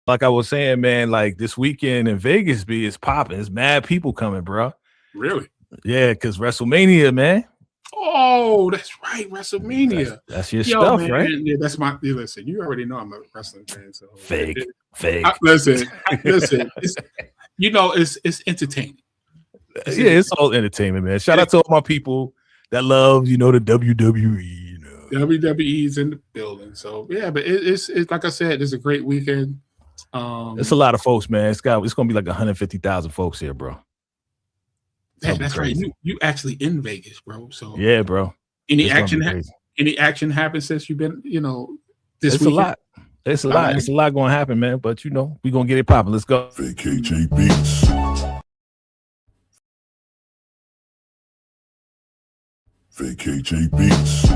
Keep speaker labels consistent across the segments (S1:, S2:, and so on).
S1: like I was saying, man, like this weekend in Vegas is popping. It's mad people coming, bro.
S2: Really?
S1: Yeah, because WrestleMania, man.
S2: Oh, that's right,
S1: That's
S2: WrestleMania.
S1: that's your
S2: Yo,
S1: stuff,
S2: man,
S1: right?
S2: yeah, that's my. Listen, you already know I'm a wrestling fan, so
S1: Fake, fake.
S2: listen. It's entertaining. It's
S1: Yeah, it's
S2: entertaining.
S1: all entertainment, man. Shout out to all my people that love, the WWE.
S2: WWE's in the building, so yeah. But it's like I said, it's a great weekend.
S1: It's a lot of folks, man. It's gonna be like 150,000 folks here, bro.
S2: That's right. You actually in Vegas, bro. So
S1: yeah, bro.
S2: Any action? Any action happened since you've been? This
S1: it's
S2: weekend?
S1: A lot. It's a lot. It's a lot going to happen, man. But we gonna get it popping. Let's go.
S3: Vacay Beats. Vacay Beats.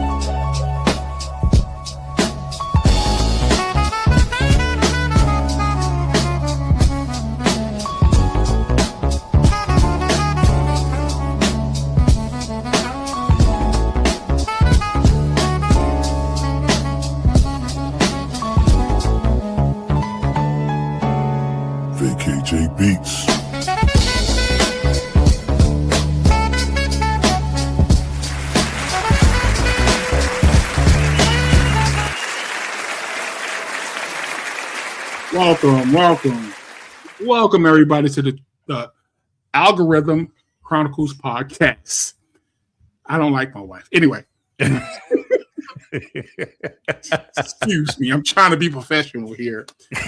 S3: Vacay Beats.
S2: Welcome everybody to the Algorithm Chronicles podcast. I don't like my wife. Anyway. Excuse me. I'm trying to be professional here.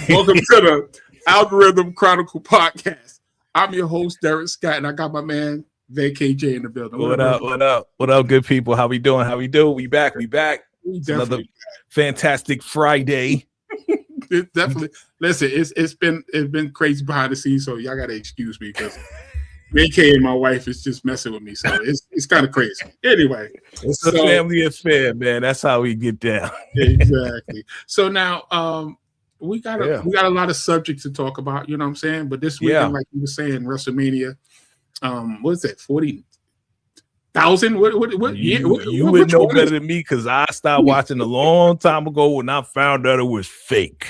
S2: Welcome to the Algorithm Chronicle podcast. I'm your host, Derrick Scott, and I got my man, Vacay in the building.
S1: What up, good people? How we doing? We back. It's another fantastic Friday.
S2: It definitely. Listen, it's been crazy behind the scenes, so y'all gotta excuse me because Vacay and my wife is just messing with me, so it's kind of crazy. Anyway,
S1: it's a family affair, man. That's how we get down.
S2: Exactly. So now, we got a lot of subjects to talk about. You know what I'm saying? But this weekend, like you were saying, WrestleMania. What is that? 40,000? What year?
S1: You would know better than me because I stopped watching a long time ago when I found out it was fake.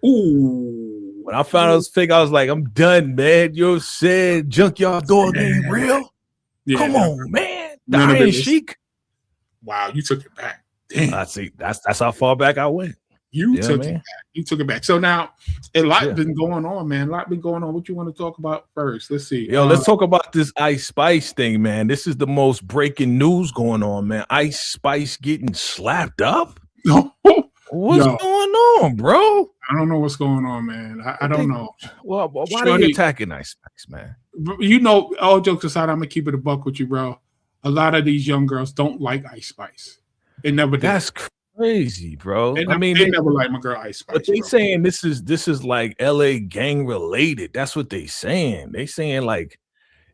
S1: When I found out it was fake, I was like, I'm done, man. You said Junkyard Dog ain't real? Yeah, come on, man. The Iron Sheik.
S2: Wow, you took it back. Damn.
S1: I see. That's how far back I went.
S2: You took it back. So now a lot been going on, man. A lot been going on. What you want to talk about first? Let's see.
S1: Let's talk about this Ice Spice thing, man. This is the most breaking news going on, man. Ice Spice getting slapped up? What's going on, bro?
S2: I don't know what's going on, man. I don't know.
S1: Well, why are you attacking Ice Spice, man?
S2: All jokes aside, I'm gonna keep it a buck with you, bro. A lot of these young girls don't like Ice Spice. They never did.
S1: That's crazy, bro.
S2: They never like my girl Ice Spice.
S1: But they saying this is like LA gang related. That's what they saying. They saying like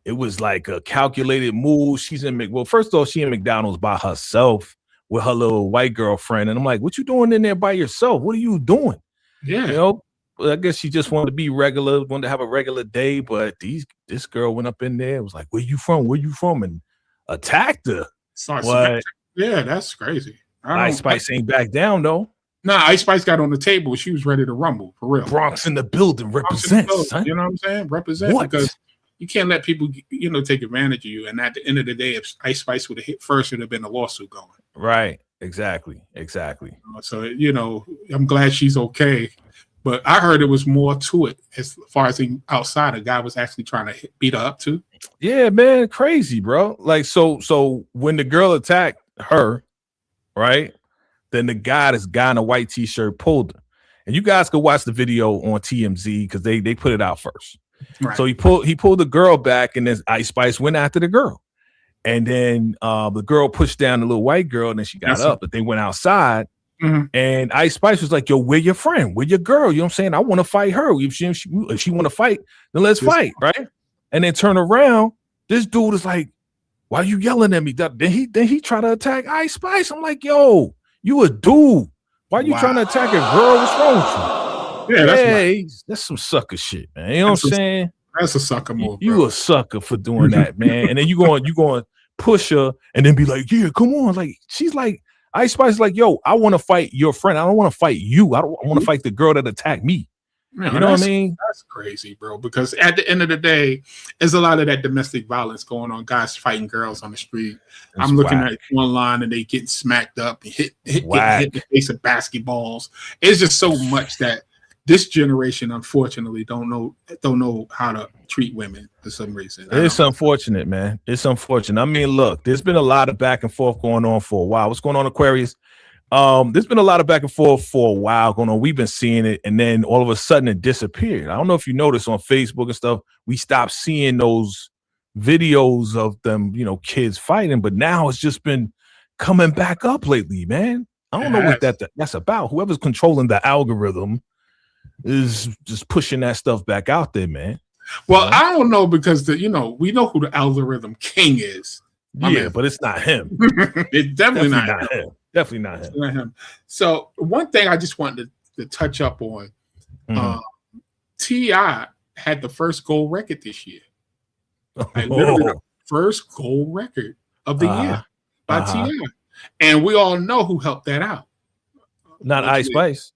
S1: it was like a calculated move. She's in first of all, she in McDonald's by herself with her little white girlfriend. And I'm like, what you doing in there by yourself? What are you doing?
S2: Yeah.
S1: I guess she just wanted to be regular, wanted to have a regular day. But this girl went up in there, was like, where you from? And attacked her.
S2: Yeah, that's crazy.
S1: Ice Spice ain't back down though.
S2: Nah, Ice Spice got on the table. She was ready to rumble for real.
S1: Bronx in the building represents.
S2: You know what I'm saying? Represent because you can't let people, take advantage of you. And at the end of the day, if Ice Spice would have hit first, it would have been a lawsuit going.
S1: Right. Exactly.
S2: So I'm glad she's okay. But I heard it was more to it as far as the outside. A guy was actually trying to beat her up too.
S1: Yeah, man, crazy, bro. Like so when the girl attacked her. Right, then the guy in a white t-shirt pulled her, and you guys could watch the video on TMZ because they put it out first. Right. So he pulled the girl back, and then Ice Spice went after the girl, and then the girl pushed down the little white girl, and then she got up, but they went outside, and Ice Spice was like, "Yo, where your friend? Where your girl? You know what I'm saying? I want to fight her. If she want to fight, then let's fight, right?" And then turn around, this dude is like, why are you yelling at me? Then he try to attack Ice Spice. I'm like, yo, you a dude. Why are you trying to attack a girl? What's wrong with you? Yeah, that's some sucker shit, man. You know what I'm saying?
S2: That's a sucker move.
S1: You a sucker for doing that, man. And then you going push her and then be like, yeah, come on. Like she's like, Ice Spice is like, yo, I want to fight your friend. I don't want to fight you. I don't want to fight the girl that attacked me. You know what I mean?
S2: That's crazy, bro. Because at the end of the day, there's a lot of that domestic violence going on. Guys fighting girls on the street.
S1: It's
S2: I'm looking
S1: whack.
S2: at online and they getting smacked up and getting hit in the face of basketballs. It's just so much that this generation, unfortunately, don't know how to treat women for some reason.
S1: It's unfortunate, man. It's unfortunate. I mean, look, there's been a lot of back and forth going on for a while. What's going on, Aquarius? There's been a lot of back and forth for a while going on. We've been seeing it, and then all of a sudden it disappeared. I don't know if you noticed on Facebook and stuff, we stopped seeing those videos of them, kids fighting, but now it's just been coming back up lately, man. I don't know what that's about. Whoever's controlling the algorithm is just pushing that stuff back out there, man.
S2: Well, I don't know because we know who the algorithm king is.
S1: But it's not him.
S2: It's definitely not him.
S1: Definitely not him.
S2: So one thing I just wanted to touch up on, T.I. had the first gold record this year. Literally the first gold record of the year by T.I. And we all know who helped that out.
S1: Not Ice Spice.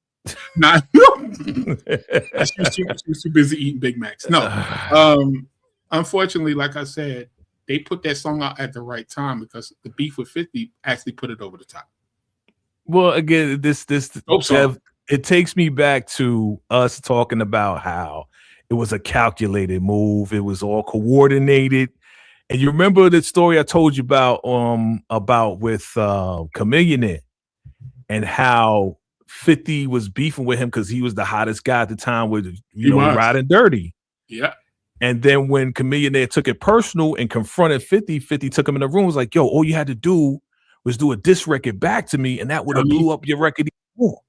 S2: Not she was too busy eating Big Macs. No. Unfortunately, like I said, they put that song out at the right time because the beef with 50 actually put it over the top.
S1: Well, again, it takes me back to us talking about how it was a calculated move. It was all coordinated. And you remember the story I told you about with Chameleon and how 50 was beefing with him because he was the hottest guy at the time with riding dirty.
S2: Yeah.
S1: And then when Chameleon took it personal and confronted 50 took him in the room, was like, yo, all you had to do was do a diss record back to me, and that would have blew up your record even more.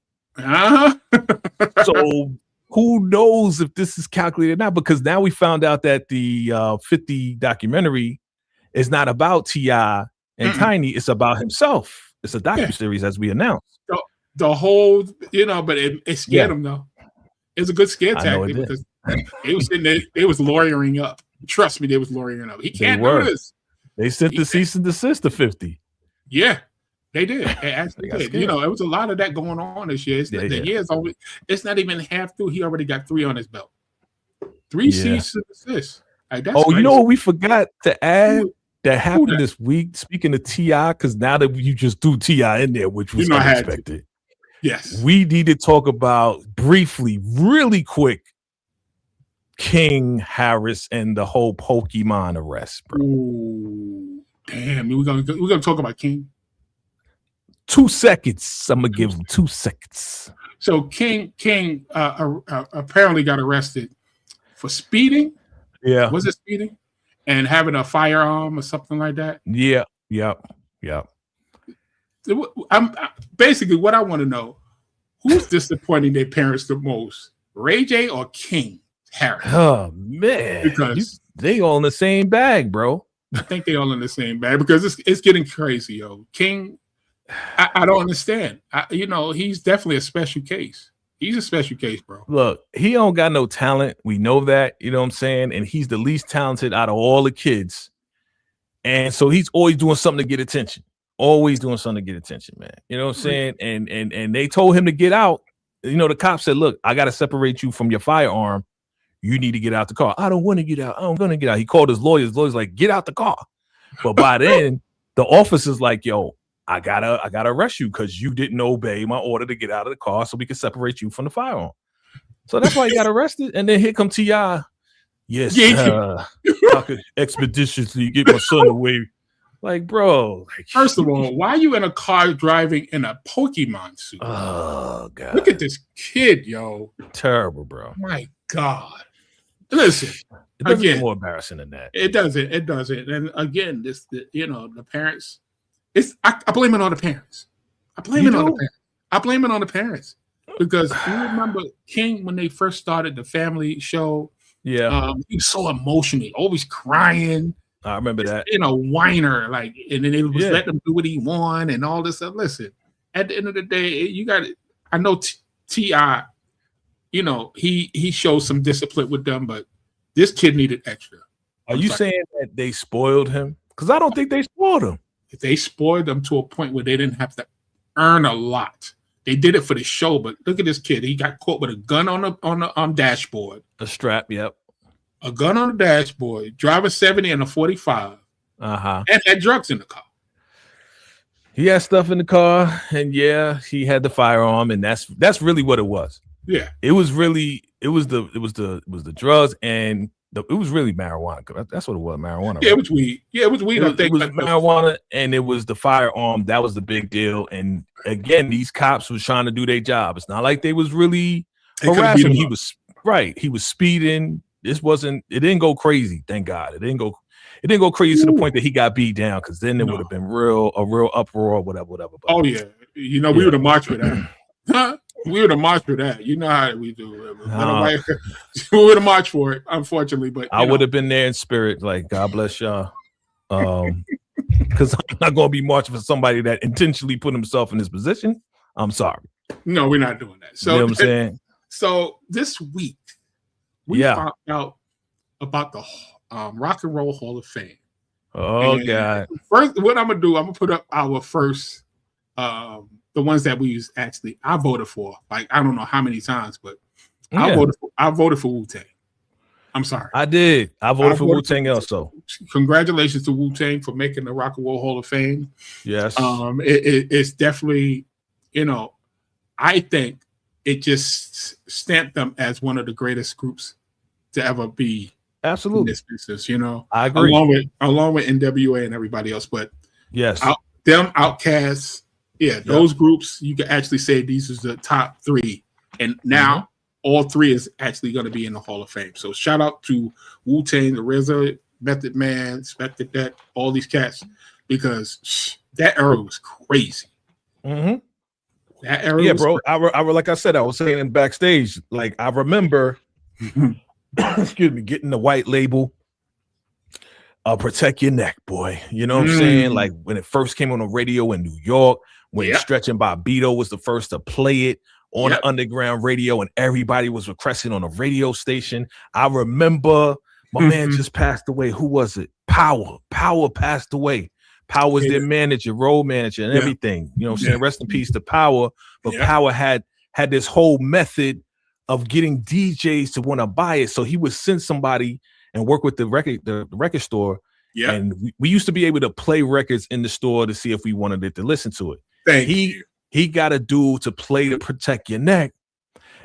S1: So who knows if this is calculated now? Because now we found out that the 50 documentary is not about T.I. and Tiny, it's about himself. It's a docuseries, as we announced.
S2: The whole, but it scared him though. It was a good scare tactic because they was sitting there, they was lawyering up. Trust me, they was lawyering up. He can't do this.
S1: They sent the cease and desist to 50.
S2: Yeah, they did. They actually did. It was a lot of that going on this year. It's not even half through. He already got 3 on his belt. 3 cease and desist. Like, that's crazy.
S1: You know what we forgot to add that happened this week? Speaking of T.I., because now that you just threw T.I. in there, which was unexpected.
S2: Yes.
S1: We need to talk about briefly, really quick, King Harris and the whole Pokemon arrest, bro.
S2: Ooh, damn, we're gonna talk about King.
S1: 2 seconds. I'm gonna give him 2 seconds.
S2: So King apparently got arrested for speeding.
S1: Yeah.
S2: Was it speeding? And having a firearm or something like that?
S1: Yeah.
S2: I'm basically what I want to know: who's disappointing their parents the most, Ray J or King Harris?
S1: Oh man, because they all in the same bag, bro.
S2: I think they all in the same bag because it's getting crazy, yo. King, I don't understand. He's definitely a special case. He's a special case, bro.
S1: Look, he don't got no talent. We know that. You know what I'm saying? And he's the least talented out of all the kids. And so he's always doing something to get attention. Always doing something to get attention, man. You know what I'm saying? And they told him to get out. The cop said, look, I got to separate you from your firearm. You need to get out the car. I don't want to get out. I'm going to get out. He called his lawyers. Lawyers like, get out the car. But by then, the officer's like, yo, I gotta arrest you because you didn't obey my order to get out of the car so we can separate you from the firearm. So that's why he got arrested. And then here come T.I. Yes, I could expeditiously get my son away. Like, bro.
S2: First of all, why are you in a car driving in a Pokemon suit?
S1: Oh, God.
S2: Look at this kid, yo.
S1: Terrible, bro.
S2: My God. Listen.
S1: It doesn't get more embarrassing than that.
S2: It doesn't. And again, the parents. I blame it on the parents. I blame it on the parents. Because you remember King when they first started the family show.
S1: Yeah.
S2: He was so emotional, always crying.
S1: I remember that.
S2: Whiner, and then they was letting him do what he wanted and all this stuff. Listen, at the end of the day, you got it. I know T.I., he showed some discipline with them, but this kid needed extra.
S1: Are you saying that they spoiled him? Because I don't think they spoiled him.
S2: They spoiled them to a point where they didn't have to earn a lot. They did it for the show, but look at this kid. He got caught with a gun on the dashboard.
S1: A strap, yep.
S2: A gun on the dashboard, driving 70 and a 45.
S1: Uh-huh.
S2: And had drugs in the car.
S1: He had stuff in the car, and yeah, he had the firearm, and that's really what it was.
S2: Yeah.
S1: It was the drugs, and it was really marijuana. That's what it was, marijuana.
S2: Yeah,
S1: right?
S2: it was weed. Yeah, it was weed.
S1: It was marijuana, and it was the firearm. That was the big deal. And again, these cops was trying to do their job. It's not like they was really harassing him. He was right. He was speeding. It didn't go crazy. Thank God. It didn't go crazy to the point that he got beat down, because then it would have been a real uproar, whatever. But,
S2: oh yeah. You know, we would have marched for that. Huh? We would have marched for that. You know how we do. We would have marched for it, unfortunately. But
S1: I would have been there in spirit. Like, God bless y'all. Because I'm not going to be marching for somebody that intentionally put himself in this position. I'm sorry.
S2: No, we're not doing that. So,
S1: you know what I'm saying?
S2: So this week, we found out about the Rock and Roll Hall of Fame.
S1: Oh, and God.
S2: First, what I'm going to do, I'm going to put up our first, the ones that I voted for. Like, I don't know how many times, but I voted for Wu-Tang. I'm sorry.
S1: I did. I voted for Wu-Tang also.
S2: Congratulations to Wu-Tang for making the Rock and Roll Hall of Fame.
S1: Yes.
S2: It's definitely, I think it just stamped them as one of the greatest groups to ever be.
S1: Absolutely.
S2: In this business,
S1: I agree.
S2: Along with NWA and everybody else, but
S1: yes,
S2: Outkast, those groups, you can actually say these are the top three, and now all three is actually going to be in the Hall of Fame. So shout out to Wu-Tang, the RZA, Method Man, Spectre Deck, all these cats, because that era was crazy.
S1: Mm-hmm.
S2: That era,
S1: bro. I like I said, I was saying backstage, like I remember. Excuse me, getting the white label, protect your neck, boy. You know what I'm saying? Like when it first came on the radio in New York, when Stretch and Bobbito was the first to play it on the underground radio, and everybody was requesting on a radio station. I remember my man just passed away. Who was it? Power passed away. Power was their manager, road manager, and everything. You know what I'm saying? Rest in peace to Power. But Power had this whole method of getting DJs to want to buy it. So he would send somebody and work with the record store. Yeah. And we used to be able to play records in the store to see if we wanted it to listen to it. He got a dude to play to Protect Your Neck.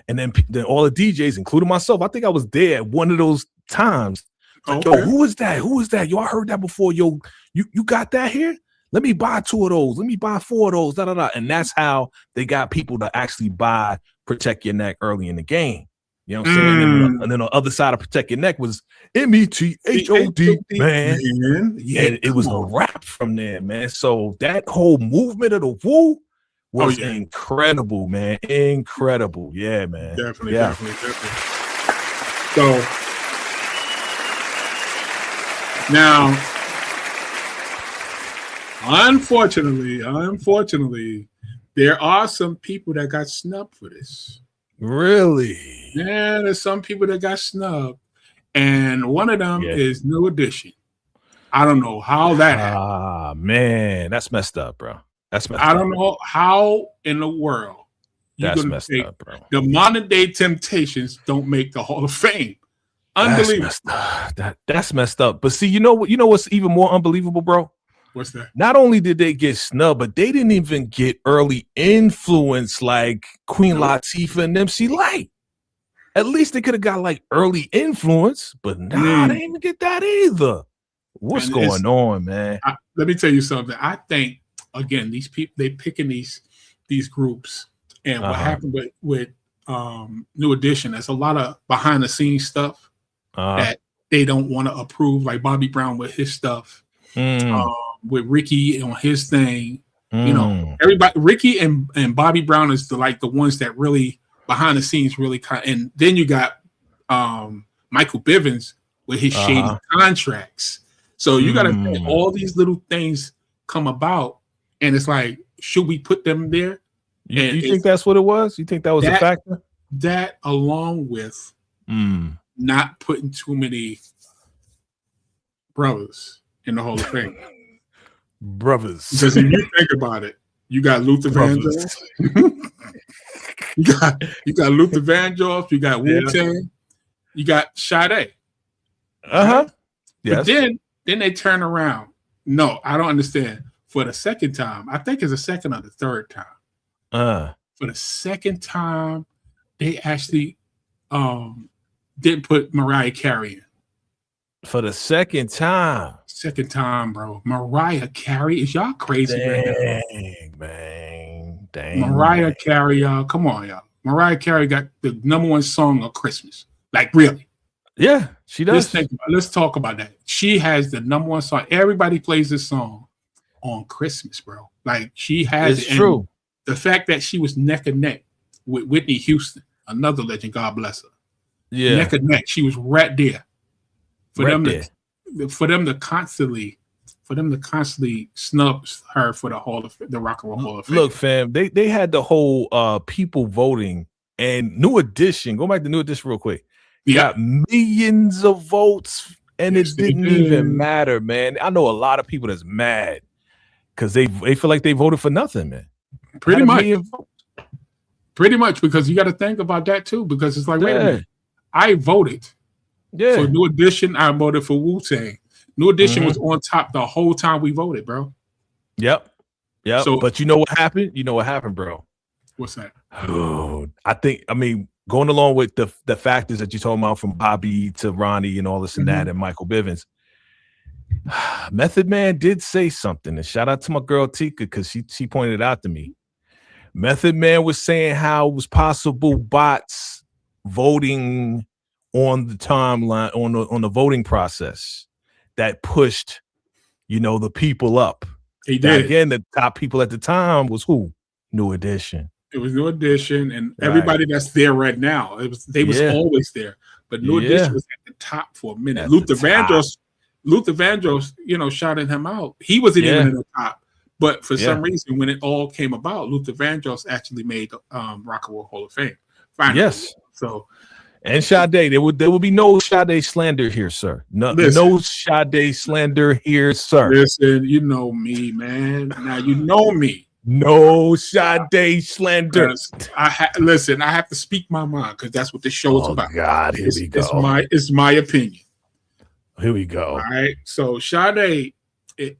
S1: And then all the DJs, including myself, I think I was there at one of those times. Like, yo, who is that? Who is that? Yo, I heard that before. Yo, you got that here? Let me buy 2 of those. Let me buy 4 of those. Da, da, da. And that's how they got people to actually buy Protect Your Neck early in the game. You know what I'm saying? And then on the other side of Protect Your Neck was METHOD, man. Yeah, and it was a rap from there, man. So that whole movement of the Wu was incredible, man. Incredible. Yeah, man.
S2: Definitely. So now, unfortunately, there are some people that got snubbed for this.
S1: Really?
S2: Yeah, there's some people that got snubbed. And one of them is New Edition. I don't know how that happened.
S1: Ah, man. That's messed up, bro.
S2: I don't know how in the world
S1: that's messed up, bro.
S2: The modern day Temptations don't make the Hall of Fame. Unbelievable.
S1: That's messed up. But see, you know what's even more unbelievable, bro?
S2: What's that?
S1: Not only did they get snubbed, but they didn't even get early influence like Queen Latifah and MC Lyte. At least they could have got like early influence, but they didn't even get that either. What's going on, man?
S2: Let me tell you something. I think again, these people, they picking these groups, and what happened with New Edition, there's a lot of behind the scenes stuff that they don't want to approve, like Bobby Brown with his stuff. With Ricky on his thing, you know, everybody, Ricky and Bobby Brown is the ones that really behind the scenes really and then you got Michael Bivins with his shady contracts. So you got to think all these little things come about, and it's like, should we put them there?
S1: You think that's what it was? You think that was a factor?
S2: That along with not putting too many brothers in the Hall of Fame.
S1: Brothers.
S2: Because if you think about it, You got Luther Vandross. you got Luther Vandross. You got Wu-Tang. You got Sade.
S1: Right?
S2: Yes. But then they turn around. No, I don't understand. For the second time, I think it's the second or the third time. For the second time, they actually didn't put Mariah Carey in.
S1: For the second time.
S2: Second time, bro. Mariah Carey. Is y'all crazy?
S1: Dang, man. Dang.
S2: Mariah Carey, y'all. Come on, y'all. Mariah Carey got the #1 song of Christmas. Like, really?
S1: Yeah, she does.
S2: Let's talk about that. She has the #1 song. Everybody plays this song on Christmas, bro. Like, she has
S1: it. It's true.
S2: The fact that she was neck and neck with Whitney Houston, another legend, God bless her.
S1: Yeah.
S2: Neck and neck. She was right there. For them to constantly snub her for the Rock and Roll Hall of Fame.
S1: Look, fam, they had the whole people voting, and New Edition. Go back to New Edition real quick. Got millions of votes, and it didn't even matter, man. I know a lot of people that's mad because they feel like they voted for nothing, man.
S2: Pretty much, because you got to think about that too, because it's like, wait a minute, I voted. Yeah. For New Edition, I voted for Wu-Tang. New Edition was on top the whole time we voted, bro.
S1: Yep. So, but you know what happened? You know what happened, bro?
S2: What's that?
S1: Oh, I mean, going along with the factors that you're talking about, from Bobby to Ronnie and all this and that, and Michael Bivins, Method Man did say something. And shout out to my girl Tika, because she pointed it out to me. Method Man was saying how it was possible bots voting on the timeline, on the voting process that pushed, the people up.
S2: He did.
S1: Now, again, the top people at the time was who? New Edition.
S2: It was New Edition, and everybody that's there right now. They was always there, but New Edition was at the top for a minute.
S1: At
S2: Luther Vandross, shouted him out. He wasn't even in the top, but for some reason, when it all came about, Luther Vandross actually made the Rock and Roll Hall of Fame. Finally.
S1: Yes.
S2: So.
S1: And Sade, there will be no Sade slander here, sir. No Sade slander here, sir.
S2: Listen, you know me, man. Now you know me.
S1: No Sade slander.
S2: I have to speak my mind, because that's what this show is about.
S1: God, here we go.
S2: It's my opinion.
S1: Here we go.
S2: All right. So Sade,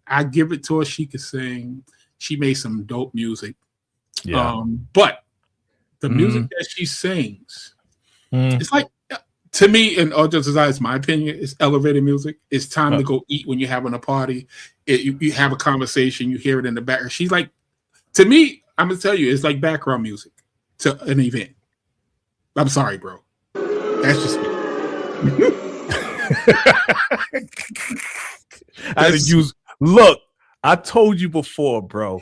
S2: I give it to her. She could sing. She made some dope music.
S1: Yeah.
S2: But the music that she sings. It's like, to me, and it's my opinion, it's elevated music. It's time to go eat when you're having a party. You have a conversation, you hear it in the background. She's like, to me, I'm gonna tell you, it's like background music to an event. I'm sorry, bro. That's just me.
S1: Look, I told you before, bro.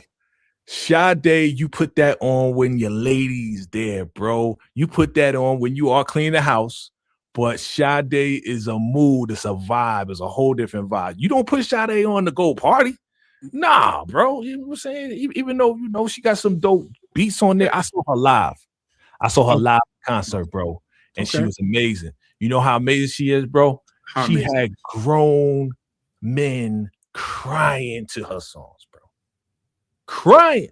S1: Sade, you put that on when your lady's there, bro. You put that on when you are cleaning the house. But Sade is a mood, it's a vibe, it's a whole different vibe. You don't put Sade on to go party. Nah, bro. You know what I'm saying? Even though she got some dope beats on there, I saw her live. Concert, bro. And she was amazing. You know how amazing she is, bro? She had grown men crying to her songs, bro. Crying.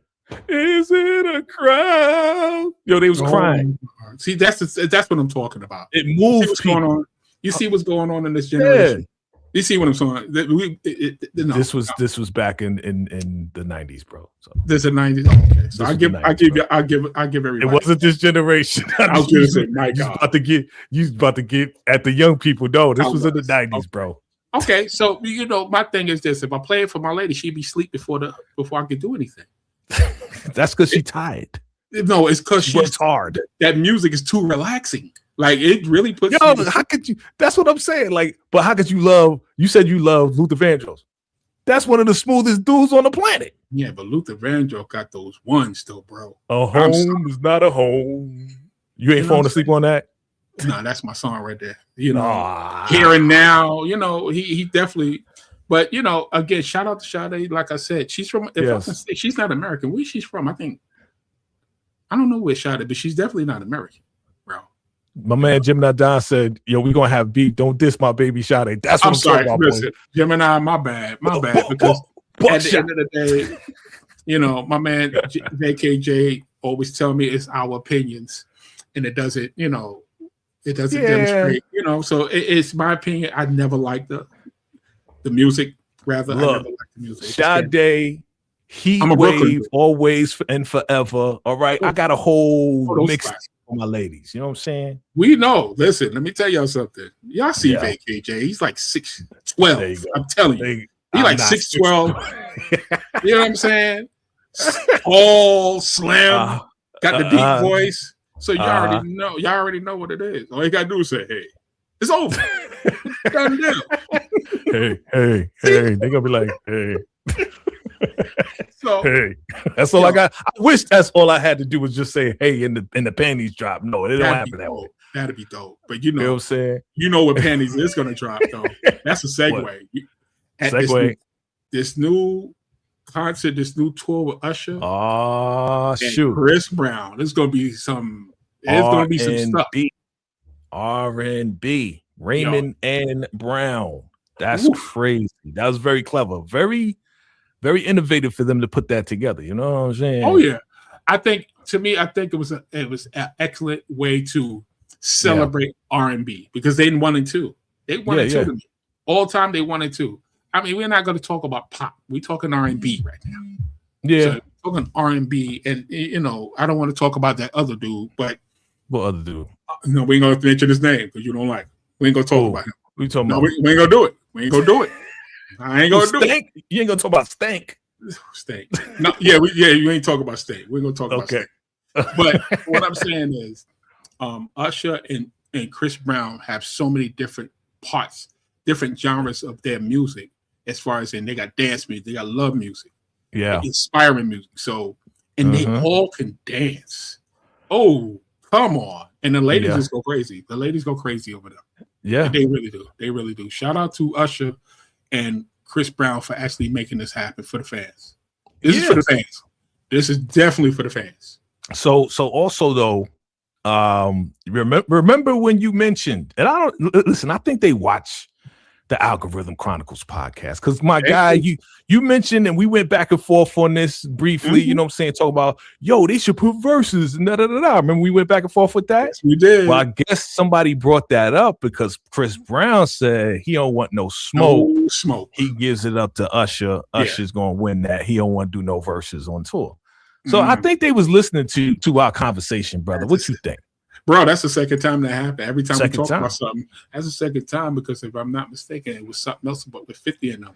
S1: Is it a crowd? Yo, they was crying.
S2: See, that's what I'm talking about.
S1: It moves people.
S2: You see what's going on in this generation. Yeah. You see what I'm saying?
S1: This was back in the 90s, bro. So
S2: this is 90s. Oh, okay. So I give everybody.
S1: It wasn't this generation.
S2: I was gonna say, my God.
S1: You about to get at the young people. No, this was in the 90s, bro.
S2: Okay, so my thing is this: if I play it for my lady, she'd be asleep before I could do anything.
S1: That's because she's tired.
S2: No, it's because she
S1: works hard.
S2: That music is too relaxing. Like, it really puts.
S1: How could you? That's what I'm saying. Like, but how could you love? You said you love Luther Vandross. That's one of the smoothest dudes on the planet.
S2: Yeah, but Luther Vandross got those ones still, bro.
S1: A home is not a home. You ain't falling asleep on that.
S2: No, that's my song right there. Here and now, he definitely. But again, shout out to Sade. Like I said, she's from. She's not American. Where she's from? I don't know where Sade, but she's definitely not American, bro.
S1: My man Gemini Don said, "Yo, we gonna have beef. Don't diss my baby Sade." That's what I'm talking about.
S2: Listen, Gemini, my bad. Because at the end of the day, You know, my man VKJ always tell me it's our opinions, and it doesn't, it doesn't demonstrate, So it's my opinion. I never liked the music. Rather, I never liked the music.
S1: Sade, Heat Wave, Always and Forever. All right, I got a whole mix for my ladies. You know what I'm saying?
S2: We know. Listen, let me tell y'all something. Y'all see VKJ. He's like 6'12". I'm telling you. He's like 6'12". You know what I'm saying? Tall, slim, got the deep voice. So y'all already know. Y'all already know what it is. All you gotta do is say, "Hey, it's over." Done deal.
S1: Hey. They're gonna be like, "Hey."
S2: So
S1: hey, that's all I got. I wish that's all I had to do was just say, "Hey," in the panties drop. No, it don't happen that way.
S2: That'd be dope. But
S1: you know what I'm saying?
S2: You know what panties is gonna drop though. That's a segue. This new concert, this new tour with Usher.
S1: Oh shoot,
S2: Chris Brown. There's gonna be some. There's gonna be some stuff.
S1: R&B, Raymond and Brown. That's crazy. That was very clever. Very, very innovative for them to put that together. You know what I'm saying?
S2: Oh yeah. I think it was an excellent way to celebrate R&B because they wanted to. They wanted to me. All time they wanted to. I mean, we're not going to talk about pop. We're talking R&B right now.
S1: Yeah.
S2: So we're talking R&B, and I don't want to talk about that other dude, but
S1: what other dude?
S2: No, we ain't gonna mention his name because you don't like him. We ain't gonna talk about him.
S1: We talking about?
S2: We ain't gonna do it. We ain't gonna do it. I ain't gonna do
S1: it. You ain't gonna talk about Stank.
S2: Stank. No, you ain't talking about Stank. We're gonna talk about Stank. But what I'm saying is, Usher and Chris Brown have so many different parts, different genres of their music. As far as they got dance music, they got love music, inspiring music. So, and they all can dance. Oh, come on! And the ladies just go crazy. The ladies go crazy over them.
S1: Yeah,
S2: and they really do. They really do. Shout out to Usher and Chris Brown for actually making this happen for the fans. This is for the fans. This is definitely for the fans.
S1: So also though, remember when you mentioned, and I don't listen. I think they watch the Algorithm Chronicles podcast because my guy, you mentioned, and we went back and forth on this briefly. You know what I'm saying? Talk about they should put verses and da. Remember we went back and forth with that?
S2: Yes, we did.
S1: Well, I guess somebody brought that up because Chris Brown said he don't want no smoke.
S2: No smoke.
S1: He gives it up to Usher. Usher's gonna win that. He don't want to do no verses on tour. So I think they was listening to our conversation, brother. What you think?
S2: Bro, that's the second time that happened. Every time we talk about something, that's the second time because if I'm not mistaken, it was something else about with 50 in them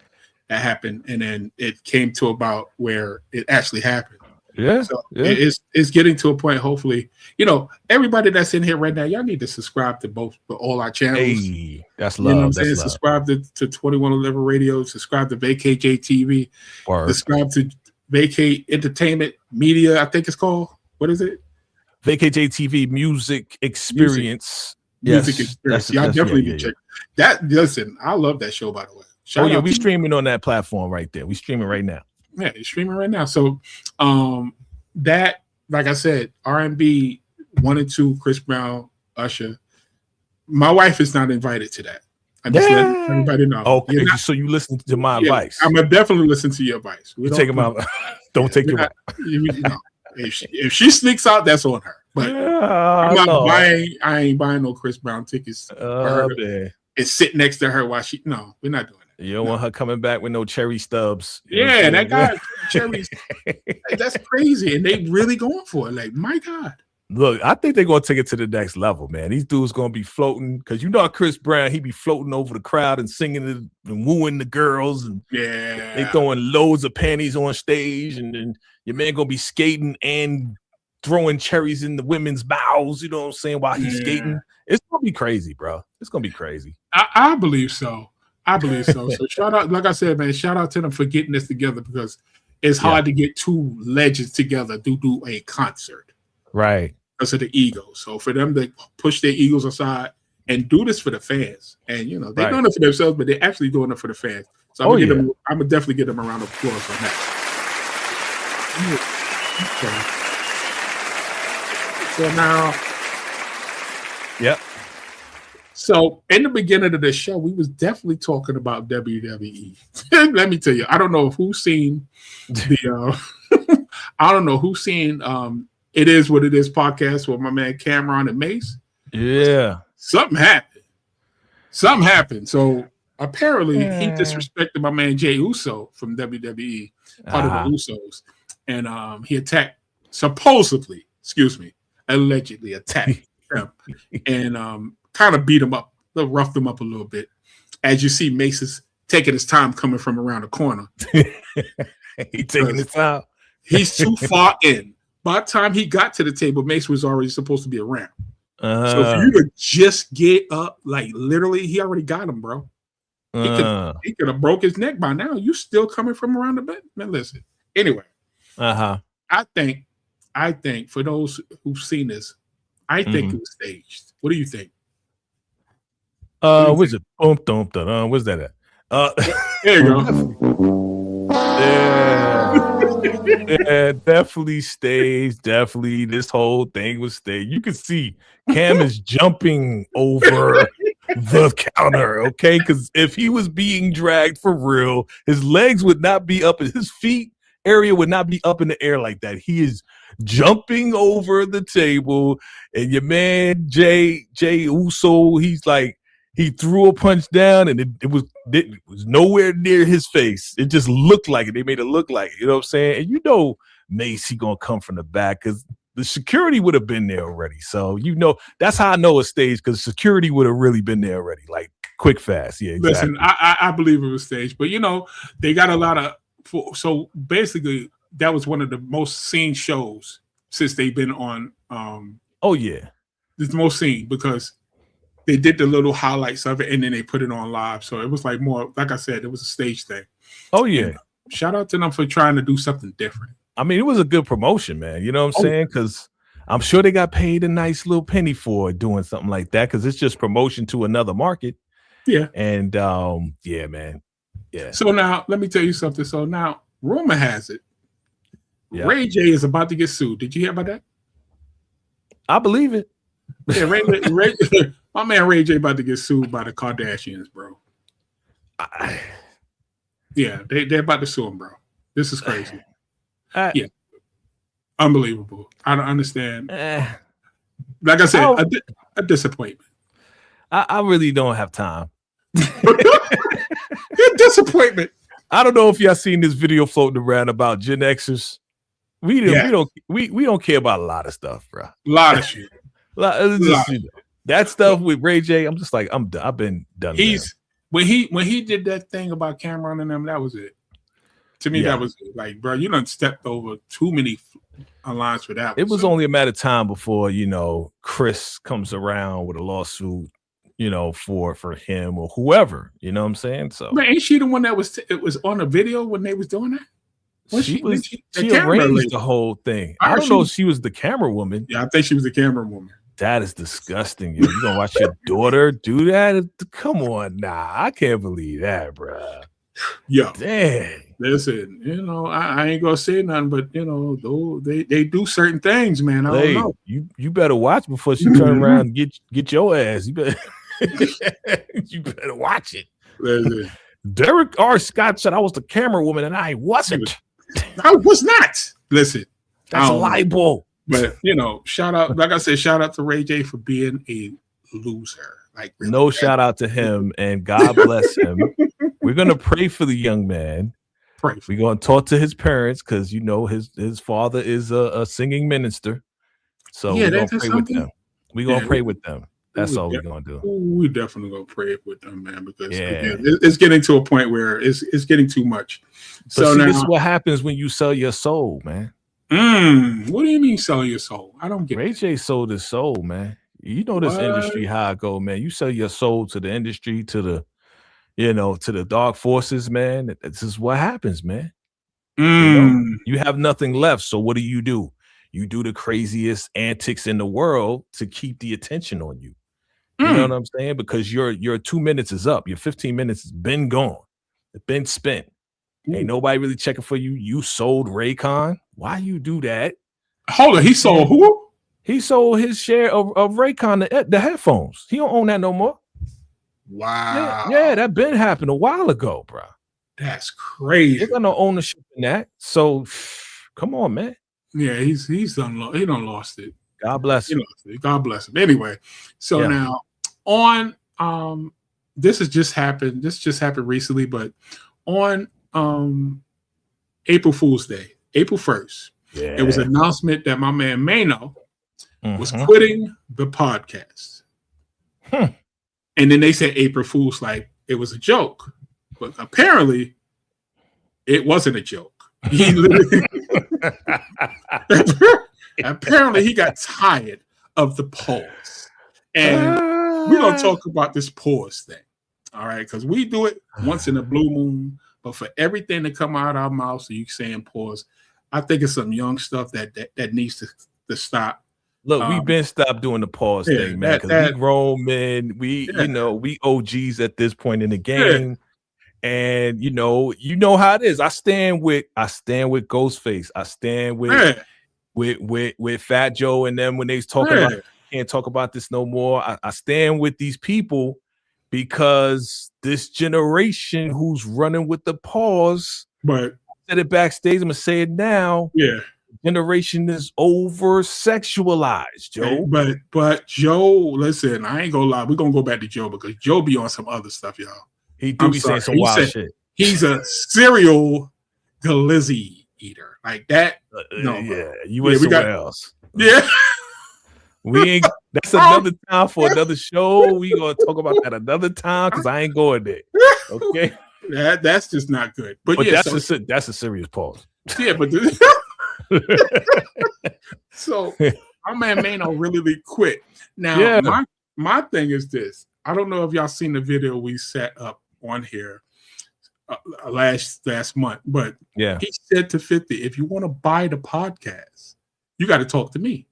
S2: that happened, and then it came to about where it actually happened.
S1: Yeah,
S2: so it's getting to a point. Hopefully, everybody that's in here right now, y'all need to subscribe to all our channels.
S1: Hey, that's love.
S2: You know what I'm saying? Subscribe to 2111 Radio. Subscribe to Vacay TV. Subscribe to Vacay Entertainment Media. I think it's called. What is it?
S1: Vacay TV Music Experience.
S2: Music Experience. Y'all definitely need to check that. Listen, I love that show, by the way.
S1: We streaming on that platform right there. We streaming right now.
S2: Yeah, you're streaming right now. So that, like I said, R&B 1 and 2, Chris Brown, Usher. My wife is not invited to that. I'm just letting everybody know.
S1: Okay, so you listen to my advice.
S2: I'm gonna definitely listen to your advice.
S1: Take him out. Don't take him out.
S2: If she sneaks out, that's on her. But I'm not buying. I ain't buying no Chris Brown tickets. It's sit next to her while No, we're not doing that.
S1: You don't want her coming back with no cherry stubs.
S2: Yeah, that guy cherries. That's crazy, and they really going for it. Like, my God.
S1: Look, I think they're gonna take it to the next level, man. These dudes gonna be floating because Chris Brown, he be floating over the crowd and singing and wooing the girls, and they throwing loads of panties on stage, and then your man gonna be skating and throwing cherries in the women's mouths. You know what I'm saying? While he's skating, it's gonna be crazy, bro. It's gonna be crazy.
S2: I believe so. So shout out, like I said, man. Shout out to them for getting this together because it's hard to get two legends together to do a concert.
S1: Right.
S2: Because of the ego. So for them to push their egos aside and do this for the fans. And, they're doing it for themselves, but they're actually doing it for the fans. So I'm going to definitely give them a round of applause on that. Okay. So now.
S1: Yep.
S2: So in the beginning of the show, we was definitely talking about WWE. Let me tell you, I don't know who's seen the I don't know who's seen It Is What It Is podcast with my man Cameron and Mace.
S1: Yeah.
S2: Something happened. So apparently he disrespected my man Jey Uso from WWE, part of the Usos. And he attacked, allegedly attacked him and kind of beat him up, roughed him up a little bit. As you see, Mace is taking his time coming from around the corner.
S1: He taking his time.
S2: He's too far in. By the time he got to the table, Mace was already supposed to be around. So for you to just get up, like literally, he already got him, bro. He could have broke his neck by now. You still coming from around the bed? Man, listen. Anyway, I think for those who've seen this, I think it was staged. What do you think?
S1: Where's it? Where's that at?
S2: There you go.
S1: Yeah, definitely staged. Definitely, this whole thing was staged. You can see Cam is jumping over the counter, okay? Because if he was being dragged for real, his legs would not be up, and his feet area would not be up in the air like that. He is jumping over the table, and your man Jey Uso, he's like, he threw a punch down, and it was nowhere near his face. It just looked like it. They made it look like it. You know what I'm saying? And you know Mace, he gonna come from the back because the security would have been there already. So you know that's how I know it's staged, because security would have really been there already, like quick, fast. Yeah, exactly.
S2: Listen, I believe it was staged, but you know they got a lot of. So basically, that was one of the most seen shows since they've been on.
S1: Oh yeah,
S2: it's the most seen because they did the little highlights of it and then they put it on live. So it was like more, like I said, it was a stage thing.
S1: Oh yeah.
S2: And shout out to them for trying to do something different.
S1: I mean, it was a good promotion, man. You know what I'm saying? Because I'm sure they got paid a nice little penny for doing something like that, because it's just promotion to another market.
S2: Yeah.
S1: And yeah, man. Yeah.
S2: So now let me tell you something. So now rumor has it, Ray J is about to get sued. Did you hear about that?
S1: I believe it.
S2: Yeah, my man Ray J about to get sued by the Kardashians, bro. Yeah, they're about to sue him, bro. This is crazy. Yeah, unbelievable. I don't understand. Like I said, a disappointment.
S1: I really don't have time.
S2: Disappointment.
S1: I don't know if y'all seen this video floating around about Gen Xers. We don't care about a lot of stuff, bro.
S2: A lot of shit.
S1: That stuff with Ray J, I'm just like, I'm done. I've been done.
S2: When he did that thing about Cameron and them, that was it. To me, that was it. Like, bro, you done stepped over too many lines for that.
S1: It was only a matter of time before, you know, Chris comes around with a lawsuit, you know, for him or whoever. You know what I'm saying? So,
S2: man, ain't she the one that was on the video when they was doing that?
S1: She arranged the whole thing. I don't know if she was the camera woman.
S2: Yeah, I think she was the camera woman.
S1: That is disgusting. You gonna watch your daughter do that? Come on, nah, I can't believe that, bro.
S2: Yo,
S1: dang.
S2: Listen, you know, I ain't gonna say nothing, but you know, they do certain things, man. I don't know.
S1: You better watch before she turn around and get your ass. You better you better watch it.
S2: Listen.
S1: Derrick R. Scott said I was the camera woman, and I wasn't.
S2: I was not. Listen,
S1: that's a libel.
S2: But you know, shout out, like I said, shout out to Ray J for being a loser. Like really
S1: no shout out to him, and God bless him. We're gonna pray for the young man. We're gonna talk to his parents, because you know his father is a singing minister. So we're gonna pray with them. We're gonna pray with them. That's all we're gonna do.
S2: We definitely gonna pray with them, man, because again, it's getting to a point where it's getting too much.
S1: So now, this is what happens when you sell your soul, man.
S2: What do you mean sell your soul? I don't get
S1: Ray J sold his soul, man. You know this industry how it go, man. You sell your soul to the industry, to the, you know, to the dark forces, man. This is what happens, man. You know, you have nothing left. So what do? You do the craziest antics in the world to keep the attention on you. You know what I'm saying? Because your 2 minutes is up. Your 15 minutes has been gone. It's been spent. Ain't nobody really checking for you. You sold Raycon. Why you do that?
S2: Hold on. He sold who?
S1: He sold his share of Raycon, the headphones. He don't own that no more.
S2: Wow.
S1: Yeah, that been happened a while ago, bro.
S2: That's crazy.
S1: They got no ownership in that. So come on, man.
S2: Yeah, he's done. He done lost it.
S1: God bless him.
S2: God bless him. Anyway, so now on this has just happened. This just happened recently, but on April Fool's Day, April 1st, it was an announcement that my man Mano was quitting the podcast. And then they said April Fool's, like it was a joke. But apparently it wasn't a joke. He literally apparently he got tired of the pause. And we're gonna talk about this pause thing. All right, because we do it once in a blue moon, but for everything to come out of our mouth, so you saying pause, I think it's some young stuff that needs to stop.
S1: Look, we've been stopped doing the pause thing, man. Because we grown men, we OGs at this point in the game. And you know how it is. I stand with Ghostface. I stand with Fat Joe and them when they talk about can't talk about this no more. I stand with these people because this generation who's running with the pause.
S2: But
S1: I said it backstage. I'm gonna say it now.
S2: Yeah.
S1: Generation is over sexualized, Joe.
S2: But Joe, listen, I ain't gonna lie. We're gonna go back to Joe because Joe be on some other stuff, y'all.
S1: He do be saying some wild shit.
S2: He's a serial glizzy eater. Like that. No,
S1: you went somewhere else.
S2: Yeah.
S1: We ain't that's another time for another show. We gonna talk about that another time because I ain't going there. Okay.
S2: That's just not good. But
S1: that's a serious pause.
S2: Yeah, but so my man Mano really quit. Now my thing is this. I don't know if y'all seen the video we set up on here last month, but he said to 50, if you want to buy the podcast, you got to talk to me.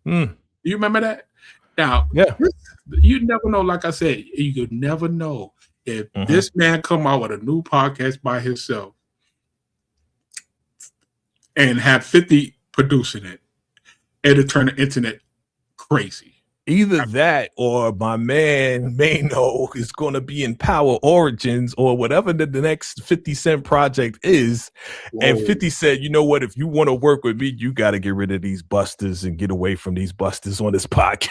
S2: You remember that? Now, you never know. Like I said, you could never know if this man come out with a new podcast by himself and have 50 producing it, it'll turn the internet crazy.
S1: Either that or my man Mano is going to be in Power Origins or whatever the next 50 Cent project is. Whoa. And 50 said, you know what? If you want to work with me, you got to get rid of these busters and get away from these busters on this podcast.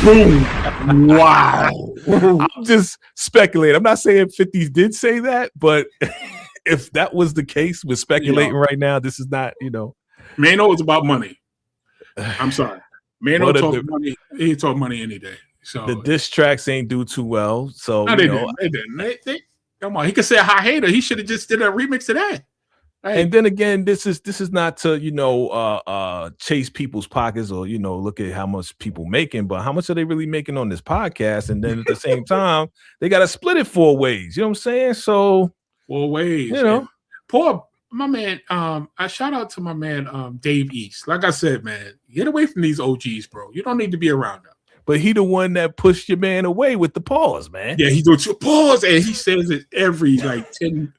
S2: Boom. Wow.
S1: I'm just speculating. I'm not saying 50 did say that, but if that was the case, we're speculating right now. This is not,
S2: Mano is about money. I'm sorry. Mano talk money. He talk money any day. So
S1: the diss tracks ain't do too well. So
S2: they didn't. Come on, he could say a high hater. He should have just did a remix to that.
S1: Hey. And then again, this is not to chase people's pockets or look at how much people making, but how much are they really making on this podcast? And then at the same time, they got to split it 4 ways. You know what I'm saying? So
S2: 4 ways. Poor my man, I shout out to my man Dave East. Like I said, man, get away from these OGs, bro. You don't need to be around them.
S1: But he the one that pushed your man away with the pause, man.
S2: Yeah, he do pause, and he says it every 10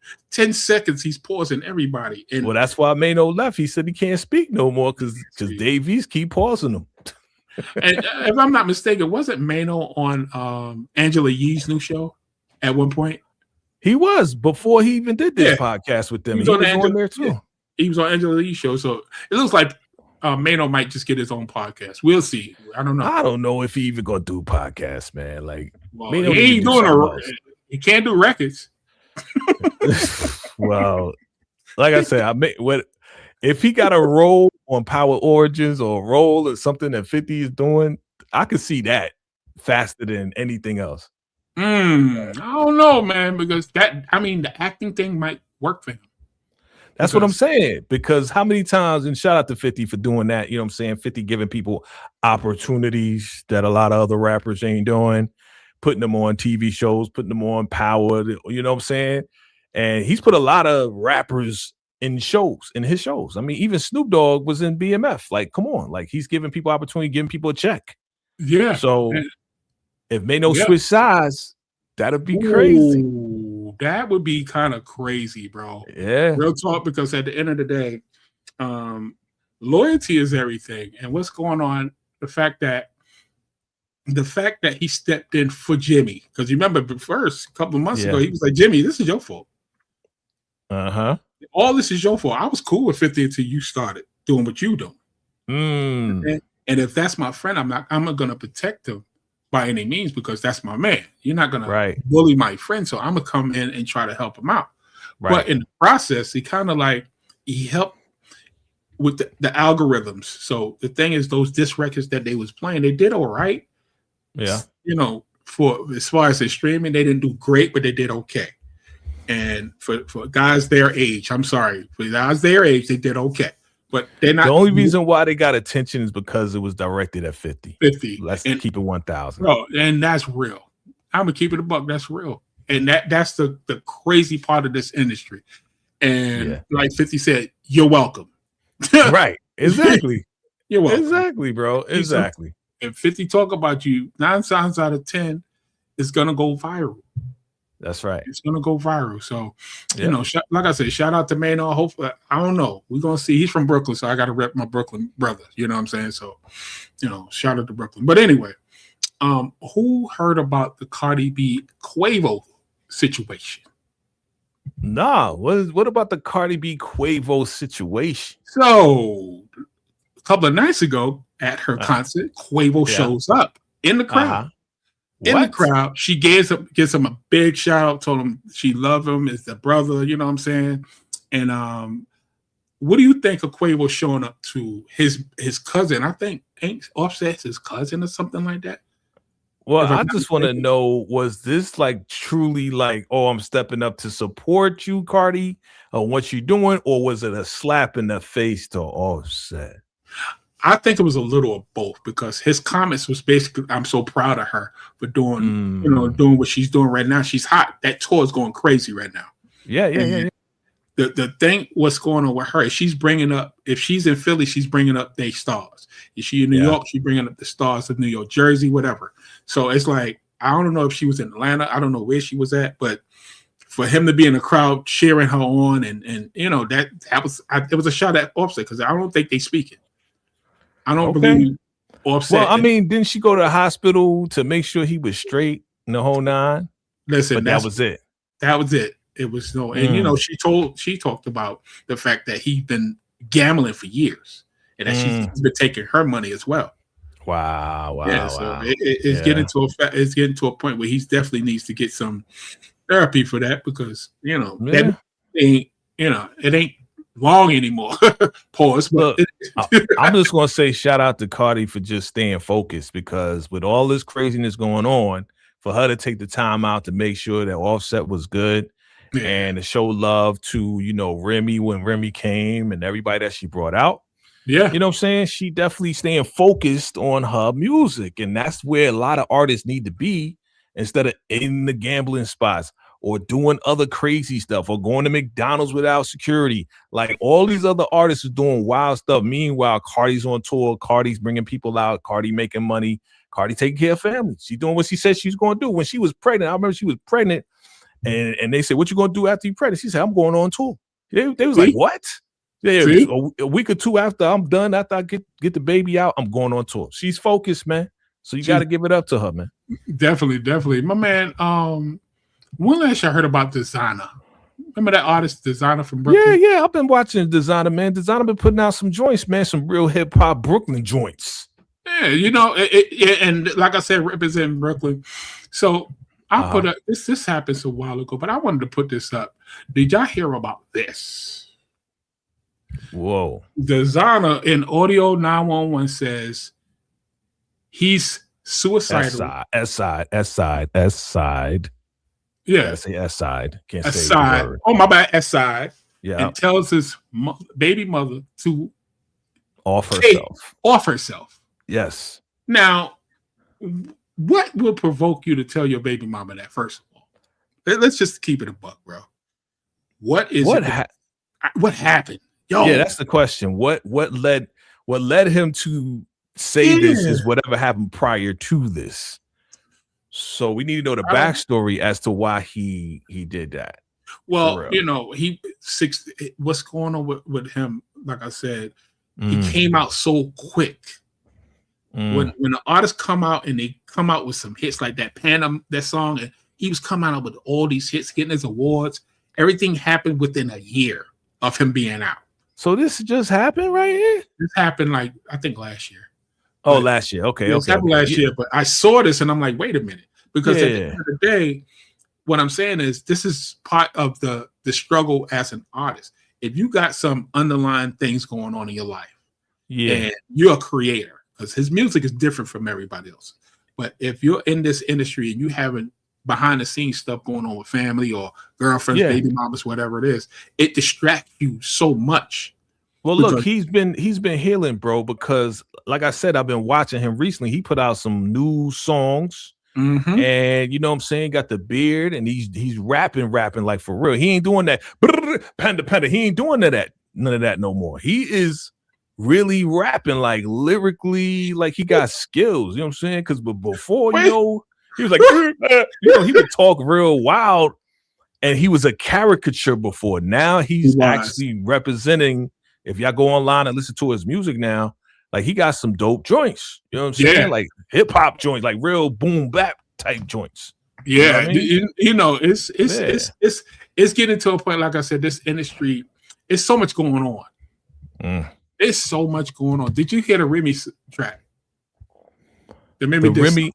S2: seconds. He's pausing everybody. And
S1: well, that's why Mano left. He said he can't speak no more because Dave East keep pausing him.
S2: And if I'm not mistaken, wasn't Mano on Angela Yee's new show at one point?
S1: He was before he even did this podcast with them. He was on there too.
S2: Yeah. He was on Angela Lee's show, so it looks like Mano might just get his own podcast. We'll see. I don't know.
S1: I don't know if he even gonna do podcasts, man. Like,
S2: he ain't doing he can't do records.
S1: Well, like I said, if he got a role on Power Origins or a role or something that 50 is doing, I could see that faster than anything else.
S2: I don't know, man, because the acting thing might work for him.
S1: That's what I'm saying. Because how many times, and shout out to 50 for doing that, you know what I'm saying? 50 giving people opportunities that a lot of other rappers ain't doing, putting them on TV shows, putting them on Power, you know what I'm saying? And he's put a lot of rappers in his shows. I mean, even Snoop Dogg was in BMF. Like, come on. Like, he's giving people opportunity, giving people a check.
S2: Yeah.
S1: So if Mano switch sides, that'd be crazy.
S2: Ooh, that would be kind of crazy, bro.
S1: Yeah.
S2: Real talk, because at the end of the day, loyalty is everything. And what's going on, the fact that the fact that he stepped in for Jimmy, because you remember first a couple of months ago,
S1: Yeah.
S2: he was like, Jimmy, this is your fault.
S1: Uh-huh.
S2: All this is your fault. I was cool with 50 until you started doing what you doing. And if that's my friend, I'm gonna protect him by any means because that's my man. You're not gonna bully my friend, so I'm gonna come in and try to help him out. Right. But in the process, he helped with the algorithms. So the thing is, those disc records that they was playing, they did all right.
S1: Yeah.
S2: You know, for as far as the streaming, they didn't do great, but they did okay. And for guys their age, I'm sorry, for guys their age, they did okay. But they're not.
S1: The only reason why they got attention is because it was directed at 50.
S2: 50.
S1: Let's keep it 1,000.
S2: Bro, and that's real. I'm gonna keep it a buck. That's real. And that's the crazy part of this industry. And like 50 said, you're welcome.
S1: Right. Exactly.
S2: You're welcome.
S1: Exactly, bro. Exactly.
S2: If 50 talk about you, 9 times out of 10, it's gonna go viral.
S1: That's right.
S2: It's gonna go viral. So, you know, like I said, shout out to Maynard. Hopefully, I don't know. We're gonna see. He's from Brooklyn, so I gotta rep my Brooklyn brother. You know what I'm saying? So, you know, shout out to Brooklyn. But anyway, who heard about the Cardi B Quavo situation?
S1: Nah, what about the Cardi B Quavo situation?
S2: So a couple of nights ago at her concert, Quavo shows up in the crowd. In the crowd, she gives him a big shout out, told him she loved him, is the brother, you know what I'm saying? And what do you think of Quavo showing up to his cousin? I think ain't Offset's his cousin or something like that.
S1: Well, I just want to know, was this like truly like, oh, I'm stepping up to support you, Cardi, or what you doing, or was it a slap in the face to Offset?
S2: I think it was a little of both because his comments was basically, I'm so proud of her for doing, you know, doing what she's doing right now. She's hot. That tour is going crazy right now.
S1: Yeah.
S2: The thing, what's going on with her is she's bringing up, if she's in Philly, she's bringing up their stars. If she in New York, she's bringing up the stars of New York, Jersey, whatever. So it's like, I don't know if she was in Atlanta. I don't know where she was at, but for him to be in the crowd cheering her on and you know, it was a shot at Offset because I don't think they speaking. I don't believe Offset.
S1: Well, I mean, didn't she go to the hospital to make sure he was straight in the whole nine?
S2: Listen,
S1: but that was it.
S2: That was it. It was no, and you know, she talked about the fact that he's been gambling for years and that she's been taking her money as well.
S1: Wow.
S2: So it's getting to a point where he definitely needs to get some therapy for that because you know that ain't, you know, it ain't long anymore. Pause.
S1: Look, I'm just gonna say shout out to Cardi for just staying focused because with all this craziness going on, for her to take the time out to make sure that Offset was good and to show love to, you know, Remy when Remy came and everybody that she brought out.
S2: Yeah.
S1: You know what I'm saying? She definitely staying focused on her music. And that's where a lot of artists need to be instead of in the gambling spots or doing other crazy stuff or going to McDonald's without security. Like all these other artists are doing wild stuff. Meanwhile, Cardi's on tour. Cardi's bringing people out. Cardi making money. Cardi taking care of family. She's doing what she said she's going to do. When she was pregnant, I remember she was pregnant and they said, what you going to do after you're pregnant? She said, I'm going on tour. They was like, what? Yeah, a week or two after I'm done, after I get the baby out, I'm going on tour. She's focused, man. So you got to give it up to her, man.
S2: Definitely. My man, when last I heard about Designer? Remember that artist Designer from Brooklyn?
S1: Yeah. I've been watching Designer, man. Designer been putting out some joints, man. Some real hip hop Brooklyn joints.
S2: Yeah, you know, and like I said, representing Brooklyn. So I put up this happened a while ago, but I wanted to put this up. Did y'all hear about this?
S1: Whoa.
S2: Designer in Audio 911 says he's suicidal.
S1: S side.
S2: Yeah.
S1: Say S side. Can't
S2: S
S1: say
S2: side.
S1: the word.
S2: Oh, my bad. S side.
S1: Yeah.
S2: And tells his baby mother to
S1: off herself. Yes.
S2: Now, what will provoke you to tell your baby mama that, first of all? Let's just keep it a buck, bro. What happened? Yo.
S1: Yeah, that's the question. What led him to say this is whatever happened prior to this. So we need to know the backstory as to why he did that.
S2: Well, you know, what's going on with him? Like I said, he came out so quick When the artists come out and they come out with some hits like that that song, and he was coming out with all these hits, getting his awards. Everything happened within a year of him being out.
S1: So this just happened right here?
S2: This happened like I think last year.
S1: Oh, last year. Okay.
S2: It happened last year, but I saw this and I'm like, wait a minute. Because at the end of the day, what I'm saying is this is part of the struggle as an artist. If you got some underlying things going on in your life, and you're a creator, because his music is different from everybody else. But if you're in this industry and you haven't behind the scenes stuff going on with family or girlfriends, baby mamas, whatever it is, it distracts you so much.
S1: Well, look, he's been healing, bro, because like I said, I've been watching him recently. He put out some new songs. And you know what I'm saying, got the beard and he's rapping like for real. He ain't doing that panda. He ain't doing none of that no more. He is really rapping like lyrically, like he got skills. You know what I'm saying? Because before, you know, he was like, you know, he would talk real wild, and he was a caricature before. Now he's actually representing. If y'all go online and listen to his music now, like he got some dope joints, you know what I'm saying? Yeah. Like hip hop joints, like real boom bap type joints.
S2: Yeah, you know, I mean? You know it's getting to a point. Like I said, this industry, it's so much going on. There's so much going on. Did you hear the Remy track? The
S1: Remy.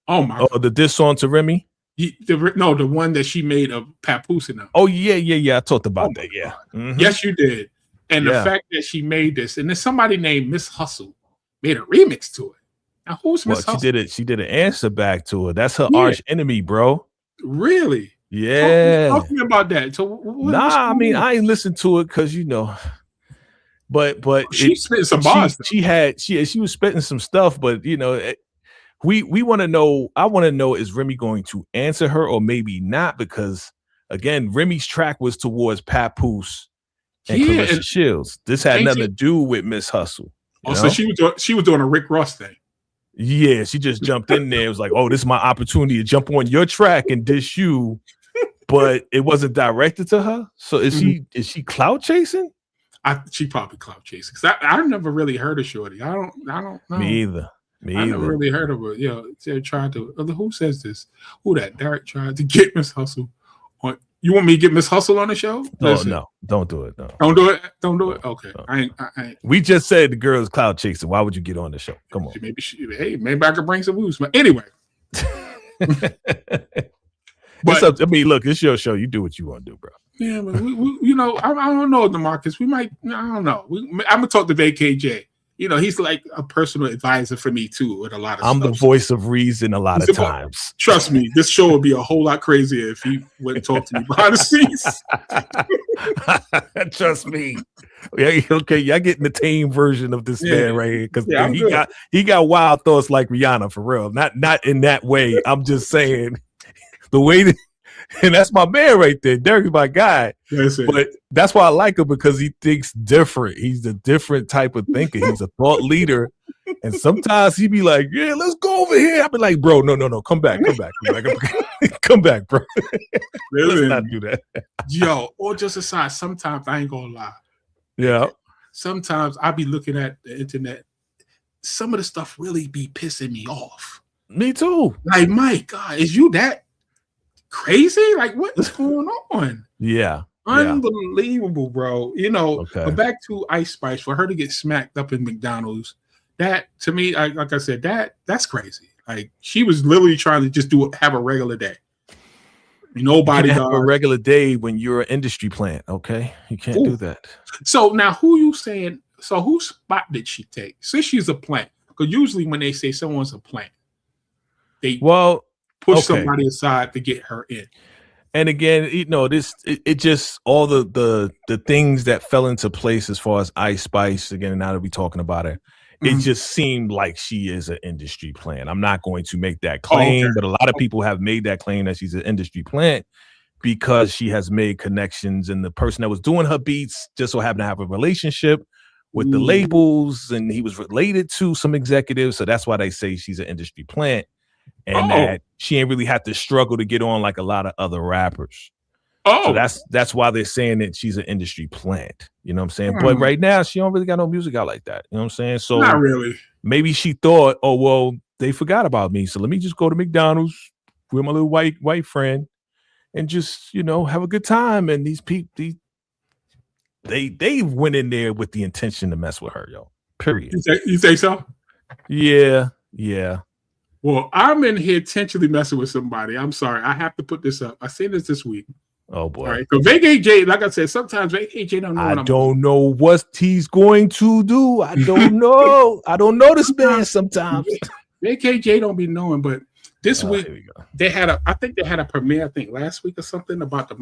S2: Oh my!
S1: Oh, the diss song to Remy.
S2: The one that she made of Papoose and them.
S1: Oh yeah. I talked about that. Yeah.
S2: Yes, you did. And the fact that she made this, and then somebody named Miss Hustle made a remix to it. Now, who's Miss Hustle?
S1: She did an answer back to it. That's her arch enemy, bro.
S2: Really?
S1: Yeah.
S2: Talk to me about that. So,
S1: I mean, I ain't listened to it because you know, but
S2: she spit some bars.
S1: She was spitting some stuff, but you know, we want to know. I want to know, is Remy going to answer her or maybe not? Because again, Remy's track was towards Papoose and Clarissa Shields. This had nothing to do with Miss Hustle.
S2: So she was doing a Rick Ross thing.
S1: Yeah, she just jumped in there. It was like, oh, this is my opportunity to jump on your track and dish you, but it wasn't directed to her. So is she clout chasing?
S2: She probably clout chasing. Cause I never really heard of Shorty. I don't know.
S1: Me either.
S2: I never really heard of her. You know, they tried to. Who says this? Who that? Derrick tried to get Miss Hustle on. You want me to get Miss Hustle on the show?
S1: No, don't do it. No.
S2: Don't do it. Okay. No. I ain't.
S1: We just said the girl's cloud chasing. Why would you get on the show? Come on.
S2: Maybe I could bring some moves. But anyway.
S1: I mean, look, it's your show. You do what you want to do, bro.
S2: Yeah, but we you know, I don't know, DeMarcus. I don't know. I'm gonna talk to Vacay J. You know, he's like a personal advisor for me too with a lot of
S1: I'm
S2: stuff.
S1: The voice of reason a lot of times.
S2: Trust me, this show would be a whole lot crazier if he wouldn't talk to me behind the scenes.
S1: Trust me. Yeah, okay, y'all getting the tame version of this man right here because he got wild thoughts like Rihanna for real. Not in that way. I'm just saying the way that. And that's my man right there. Derrick's my guy. But that's why I like him, because he thinks different. He's a different type of thinker. He's a thought leader. And sometimes he be like, yeah, let's go over here. I be like, bro, no. Come back. Come back, bro. Let's not do that.
S2: Yo, or just aside, sometimes I ain't gonna lie.
S1: Yeah.
S2: Sometimes I be looking at the internet. Some of the stuff really be pissing me off.
S1: Me too.
S2: Like, my God, is you that crazy? Like, what is going on?
S1: Yeah.
S2: Unbelievable, bro. You know, but back to Ice Spice, for her to get smacked up in McDonald's, that to me, like I said, that's crazy. Like, she was literally trying to just have a regular day. Nobody
S1: have a regular day when you're an industry plant. Okay, you can't do that.
S2: So now, who you saying? So whose spot did she take? Since she's a plant, because usually when they say someone's a plant, they push somebody aside to get her in.
S1: And again, you know, it just all the things that fell into place as far as Ice Spice. Again, now that we're talking about it, it just seemed like she is an industry plant. I'm not going to make that claim, but a lot of people have made that claim that she's an industry plant because she has made connections, and the person that was doing her beats just so happened to have a relationship with the labels, and he was related to some executives. So that's why they say she's an industry plant. And that she ain't really had to struggle to get on like a lot of other rappers. So that's why they're saying that she's an industry plant. You know what I'm saying? But right now, she don't really got no music out like that. You know what I'm saying? So
S2: not really.
S1: maybe she thought, oh well, they forgot about me, so let me just go to McDonald's with my little white friend and just have a good time. And these people, they went in there with the intention to mess with her, yo. Period.
S2: You think so?
S1: Yeah.
S2: Well, I'm in here intentionally messing with somebody. I'm sorry. I have to put this up. I seen this week.
S1: Oh boy.
S2: All right. So Vacay J, like I said, sometimes Vacay J don't know.
S1: I don't know what he's going to do. I don't know. I don't know this man sometimes.
S2: Vacay J don't be knowing, but this week I think they had a premiere, I think last week or something, about the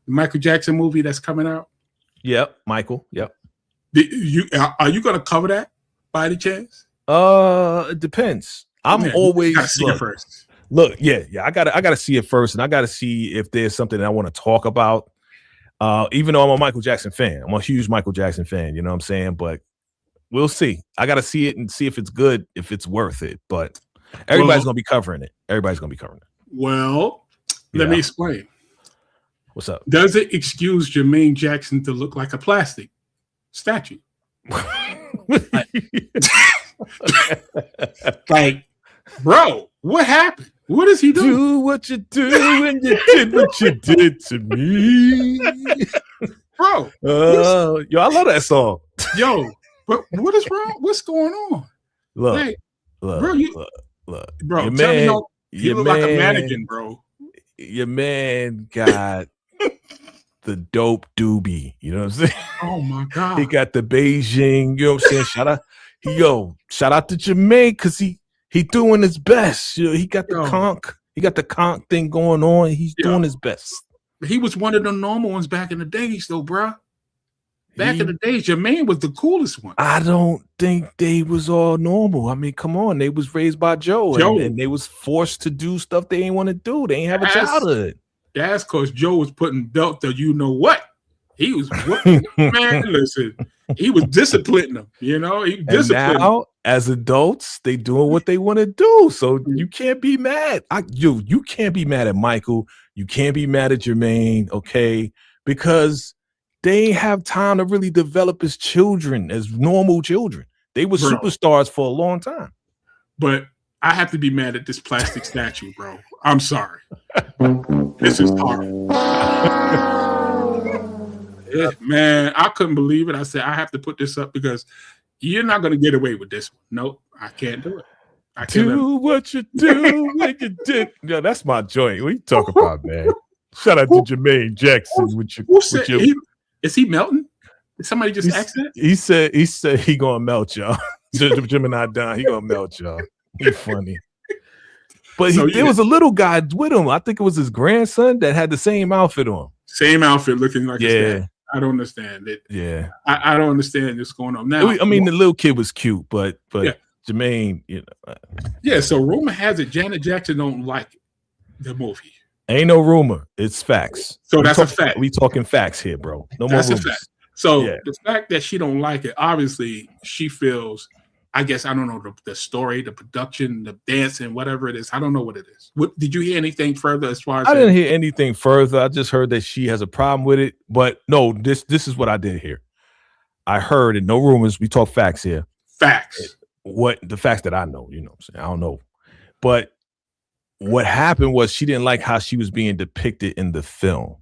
S2: Michael Jackson movie that's coming out.
S1: Yep, Michael. Yep.
S2: Are you going to cover that by any chance?
S1: It depends. I'm always
S2: gotta see it first.
S1: Look, yeah, I gotta see it first, and I gotta see if there's something that I want to talk about. Even though I'm a Michael Jackson fan, I'm a huge Michael Jackson fan. You know what I'm saying? But we'll see. I gotta see it and see if it's good, if it's worth it. But everybody's gonna be covering it.
S2: Well, let me explain.
S1: What's up?
S2: Does it excuse Jermaine Jackson to look like a plastic statue? Like, bro, what happened? What is he doing?
S1: Do what you do, and you did what you did to me,
S2: bro.
S1: Yo, I love that song.
S2: Yo, but what is wrong? What's going on?
S1: Look,
S2: hey,
S1: look,
S2: bro,
S1: your
S2: tell
S1: man,
S2: me you look like a mannequin, bro.
S1: Your man got the dope doobie. You know what I'm saying?
S2: Oh my god,
S1: he got the Beijing. You know what I'm saying? Shout out to Jermaine because he doing his best. He got the conch. He got the conch thing going on. He's doing his best.
S2: He was one of the normal ones back in the days, though, bro. Back in the days, Jermaine was the coolest one.
S1: I don't think they was all normal. I mean, come on. They was raised by Joe. And they was forced to do stuff they ain't want to do. They ain't have a childhood.
S2: That's because Joe was putting belt to you know what. He was whooping man. Listen, he was disciplining them. He disciplined
S1: now, as adults, they doing what they want to do. So you can't be mad. You can't be mad at Michael. You can't be mad at Jermaine, okay? Because they ain't have time to really develop as children, as normal children. They were superstars for a long time.
S2: But I have to be mad at this plastic statue, bro. I'm sorry. This is hard. Yeah, man, I couldn't believe it. I said, I have to put this up because you're not going to get away with this one. Nope, I can't do it. I can't
S1: do what you do when you did. Yo, that's my joint. What you talk about, man? Shout out to Jermaine Jackson.
S2: Is he melting? Did somebody just ask that?
S1: He said he gonna melt y'all. Gemini down. He gonna melt y'all. He funny. But there was a little guy with him. I think it was his grandson that had the same outfit on.
S2: Same outfit, looking like his dad. I don't understand it.
S1: Yeah,
S2: I don't understand what's going on now.
S1: I mean, the little kid was cute, but Jermaine,
S2: Yeah, so rumor has it Janet Jackson don't like the movie.
S1: Ain't no rumor. It's facts.
S2: So that's a fact.
S1: We talking facts here, bro. No more rumors.
S2: That's a fact. So the fact that she don't like it, obviously she feels, I guess, I don't know, the story, the production, the dancing, whatever it is. I don't know what it is. Did you hear anything further as far as
S1: I didn't hear anything further. I just heard that she has a problem with it. But no, this is what I did hear. I heard, and no rumors, we talk facts here.
S2: Facts.
S1: The facts that I know, you know what I'm saying? I don't know. But what happened was she didn't like how she was being depicted in the film.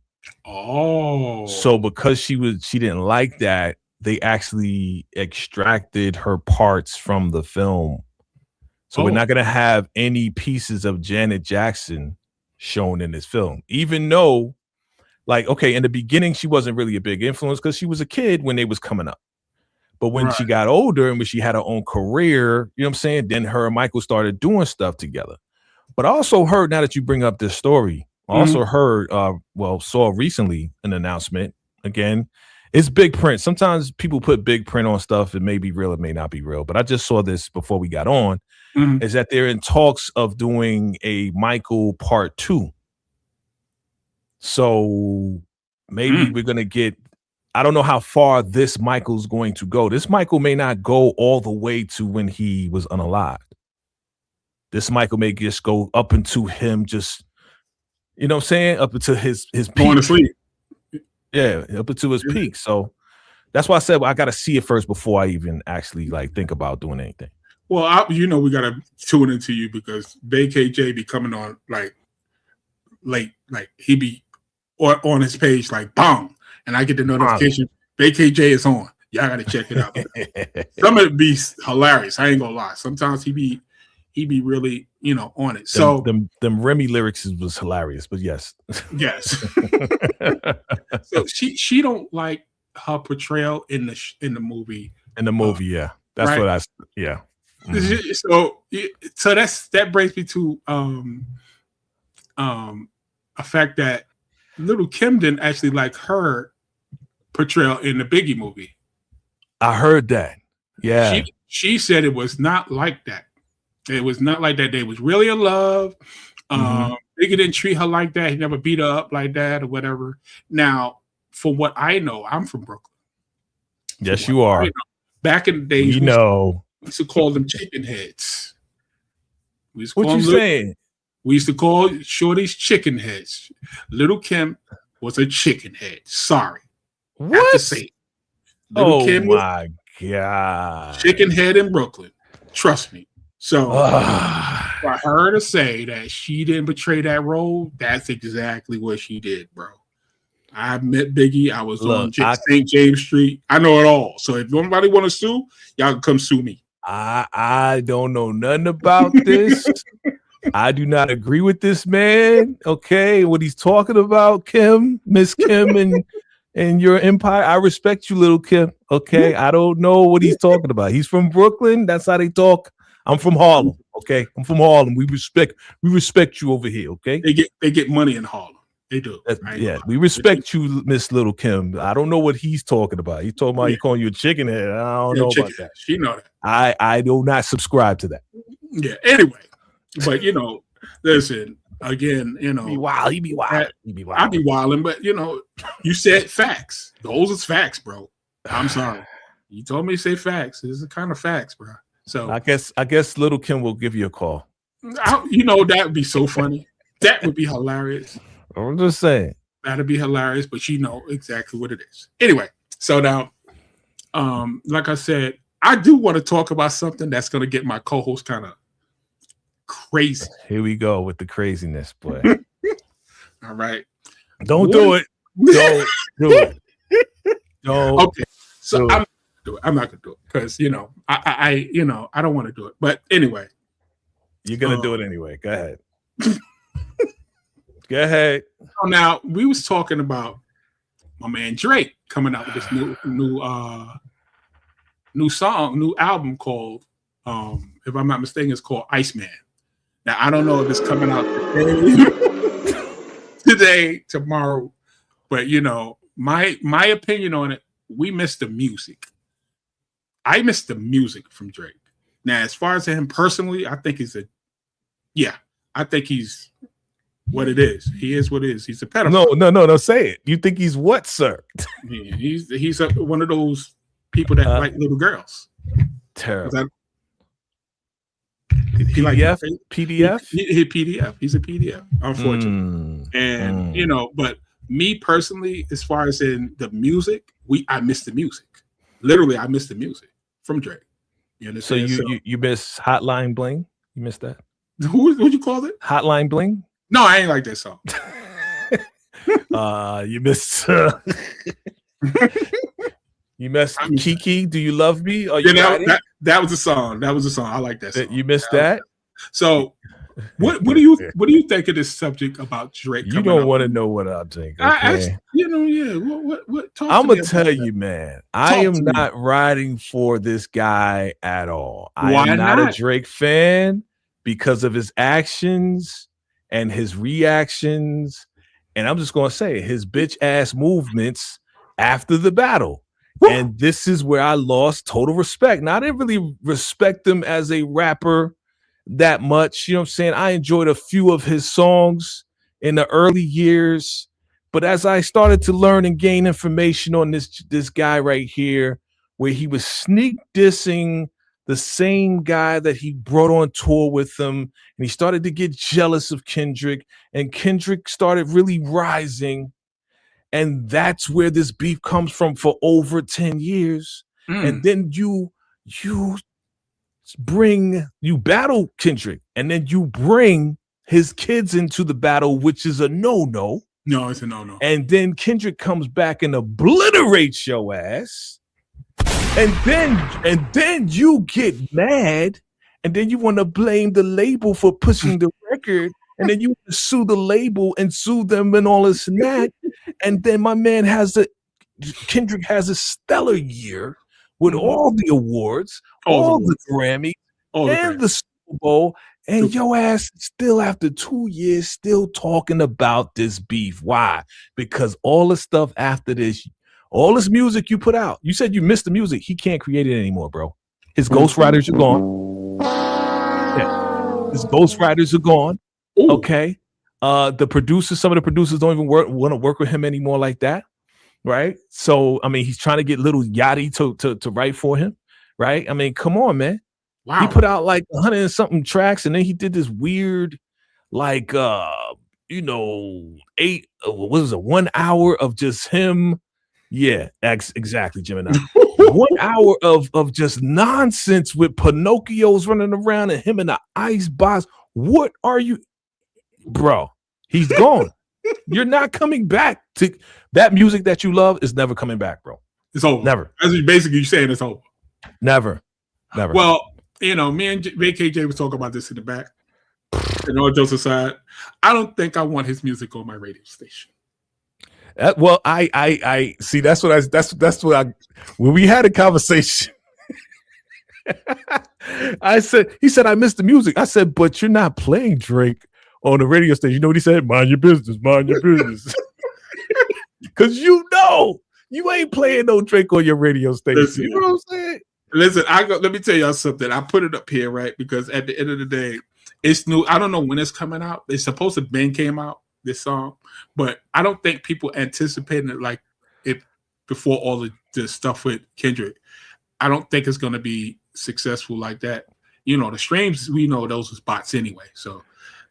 S2: Oh.
S1: So because she didn't like that, they actually extracted her parts from the film. So we're not going to have any pieces of Janet Jackson shown in this film, even though, like, okay, in the beginning, she wasn't really a big influence because she was a kid when they was coming up. But when she got older and when she had her own career, you know what I'm saying? Then her and Michael started doing stuff together. But I also heard, now that you bring up this story, I also heard, saw recently an announcement, again, it's big print. Sometimes people put big print on stuff. It may be real, it may not be real. But I just saw this before we got on, is that they're in talks of doing a Michael part 2. So maybe we're going to get, I don't know how far this Michael's going to go. This Michael may not go all the way to when he was unalived. This Michael may just go up into him, just, you know what I'm saying? Up into his peak.
S2: Going to sleep.
S1: Yeah, up into his peak. So That's why I said I got to see it first before I even actually like think about doing anything.
S2: Well, we got to tune into you because Vacay J be coming on like late, like he be or on his page like bang, and I get the notification Vacay J is on. Y'all got to check it out. Some of it be hilarious. I ain't gonna lie. Sometimes he be really on it. So
S1: them Remy lyrics was hilarious, but yes.
S2: So she don't like her portrayal in the movie.
S1: In the movie, yeah. That's
S2: right?
S1: what yeah.
S2: Mm-hmm. So that brings me to a fact that Little Kim didn't actually like her portrayal in the Biggie movie.
S1: I heard that. Yeah.
S2: She said it was not like that. It was not like that. They was really in love. Biggie didn't treat her like that. He never beat her up like that or whatever. Now, for what I know, I'm from Brooklyn.
S1: Yes, you are.
S2: Back in the days,
S1: we
S2: used to call them chicken heads.
S1: What you saying?
S2: We used to call shorties chicken heads. Little Kim was a chicken head. Sorry.
S1: What?
S2: Have to say it. Little Kim
S1: my God.
S2: Chicken head in Brooklyn. Trust me. So for her to say that she didn't betray that role, that's exactly what she did, bro. I met Biggie. I was on St. James Street. I know it all. So if anybody want to sue, y'all can come sue me.
S1: I don't know nothing about this. I do not agree with this man. Okay, what he's talking about, Kim, Miss Kim, and your empire. I respect you, Little Kim. Okay, I don't know what he's talking about. He's from Brooklyn. That's how they talk. I'm from Harlem. Okay, I'm from Harlem. We respect you over here. Okay,
S2: they get money in Harlem. They do.
S1: Yeah, we respect you, Miss Little Kim. I don't know what he's talking about. He's talking about he calling you a chicken head. I don't know about that.
S2: She know that.
S1: I do not subscribe to that.
S2: Yeah. Anyway, but listen again.
S1: He be wild. He be wild.
S2: I be wilding, but you said facts. Those is facts, bro. I'm sorry. You told me to say facts. This is the kind of facts, bro. So
S1: I guess Little Kim will give you a call.
S2: That would be so funny. That would be hilarious.
S1: I'm just saying.
S2: That'd be hilarious, but you know exactly what it is. Anyway, so now, like I said, I do want to talk about something that's going to get my co-host kind of crazy.
S1: Here we go with the craziness, boy.
S2: All right.
S1: Don't do it. Don't do it. Don't.
S2: Okay. So I'm not going to do it because, I don't want to do it. But anyway.
S1: You're going to do it anyway. Go ahead. Go ahead.
S2: So now we was talking about my man Drake coming out with this new song, new album called, if I'm not mistaken, it's called Iceman. Now I don't know if it's coming out today, tomorrow, but my opinion on it, we missed the music. I missed the music from Drake. Now, as far as him personally, I think he's what it is. He is what it is. He's a pedophile.
S1: No. Say it. You think he's what, sir?
S2: Yeah, he's one of those people that like little girls.
S1: Terrible.
S2: PDF?
S1: PDF?
S2: He PDF. He's a PDF, unfortunately. And but me personally, as far as in the music, I missed the music. Literally, I missed the music from Drake. You understand?
S1: So you miss Hotline Bling? You missed that?
S2: What'd you call it?
S1: Hotline Bling?
S2: No, I ain't like that song.
S1: You missed Kiki. Do you love me?
S2: That was a song. That was a song. I like that song.
S1: You missed that.
S2: So, what do you think of this subject about Drake?
S1: You don't want to know what I think. Okay?
S2: What?
S1: I'm gonna tell you, man. I am not riding for this guy at all. I am not a Drake fan because of his actions and his reactions, and I'm just gonna say his bitch ass movements after the battle. And this is where I lost total respect. Now, I didn't really respect him as a rapper that much. You know what I'm saying? I enjoyed a few of his songs in the early years, but as I started to learn and gain information on this guy right here, where he was sneak dissing the same guy that he brought on tour with him, and he started to get jealous of Kendrick, and Kendrick started really rising. And that's where this beef comes from for over 10 years. And then you battle Kendrick, and then you bring his kids into the battle, which is a no.
S2: No, it's a no.
S1: And then Kendrick comes back and obliterates your ass. And then you get mad, and then you want to blame the label for pushing the record, and then you sue the label and sue them and all this and that. And then my man Kendrick has a stellar year with all the awards, all the Grammys, and the Super Bowl, and your ass still after 2 years still talking about this beef. Why? Because all the stuff after this, all this music you put out, you said you missed the music. He can't create it anymore, bro. His ghostwriters are gone. Yeah. His ghostwriters are gone. Ooh. Okay. Some of the producers don't even want to work with him anymore like that. Right. So, I mean, he's trying to get Little Yachty to write for him. Right. I mean, come on, man. Wow. He put out like 100 and something tracks, and then he did this weird, like, 1 hour of just him. Yeah, exactly, Gemini. 1 hour of just nonsense with Pinocchios running around and him in the ice box. What are you, bro? He's gone. You're not coming back to that music that you love is never coming back, bro.
S2: It's over.
S1: Never.
S2: That's basically you saying it's over.
S1: Never.
S2: Well, me and Vacay J was talking about this in the back. And all jokes aside, I don't think I want his music on my radio station.
S1: Well, I see. That's what when we had a conversation. He said, I missed the music. I said, but you're not playing Drake on the radio station. You know what he said? Mind your business. Because you ain't playing no Drake on your radio station.
S2: Listen, you know what I'm saying? Listen, let me tell y'all something. I put it up here, right? Because at the end of the day, it's new. I don't know when it's coming out. It's supposed to Ben came out, this song, but I don't think people anticipating it like it before all the stuff with Kendrick. I don't think it's going to be successful like that. You know, the streams, we know those was bots anyway. So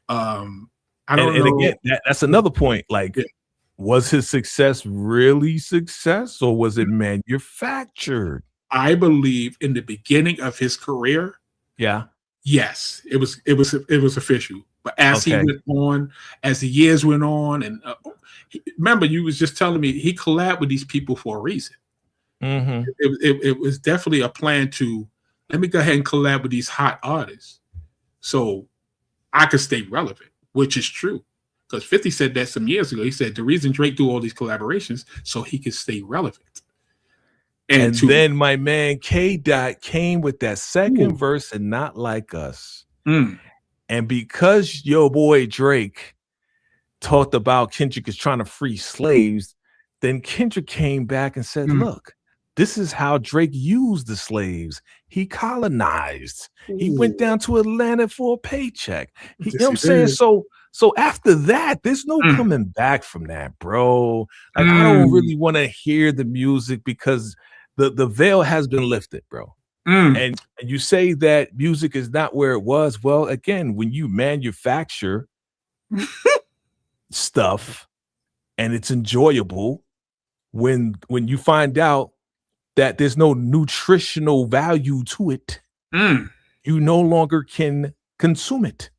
S2: I don't know.
S1: And again, that's another point. Like, was his success really success, or was it manufactured?
S2: I believe in the beginning of his career, yes, it was official. But as he went on, as the years went on, and remember, you was just telling me he collabed with these people for a reason. Mm-hmm. It was definitely a plan to let me go ahead and collab with these hot artists, so I could stay relevant, which is true. Because 50 said that some years ago. He said the reason Drake do all these collaborations so he could stay relevant.
S1: And then my man K-Dot came with that second verse and Not Like Us. And because your boy Drake talked about Kendrick is trying to free slaves, then Kendrick came back and said, look, this is how Drake used the slaves. He colonized. He went down to Atlanta for a paycheck. You know what I'm saying? So after that, there's no coming back from that, bro. Like, I don't really want to hear the music because the veil has been lifted, bro. And you say that music is not where it was. Well, again, when you manufacture stuff and it's enjoyable, when you find out that there's no nutritional value to it, you no longer can consume it.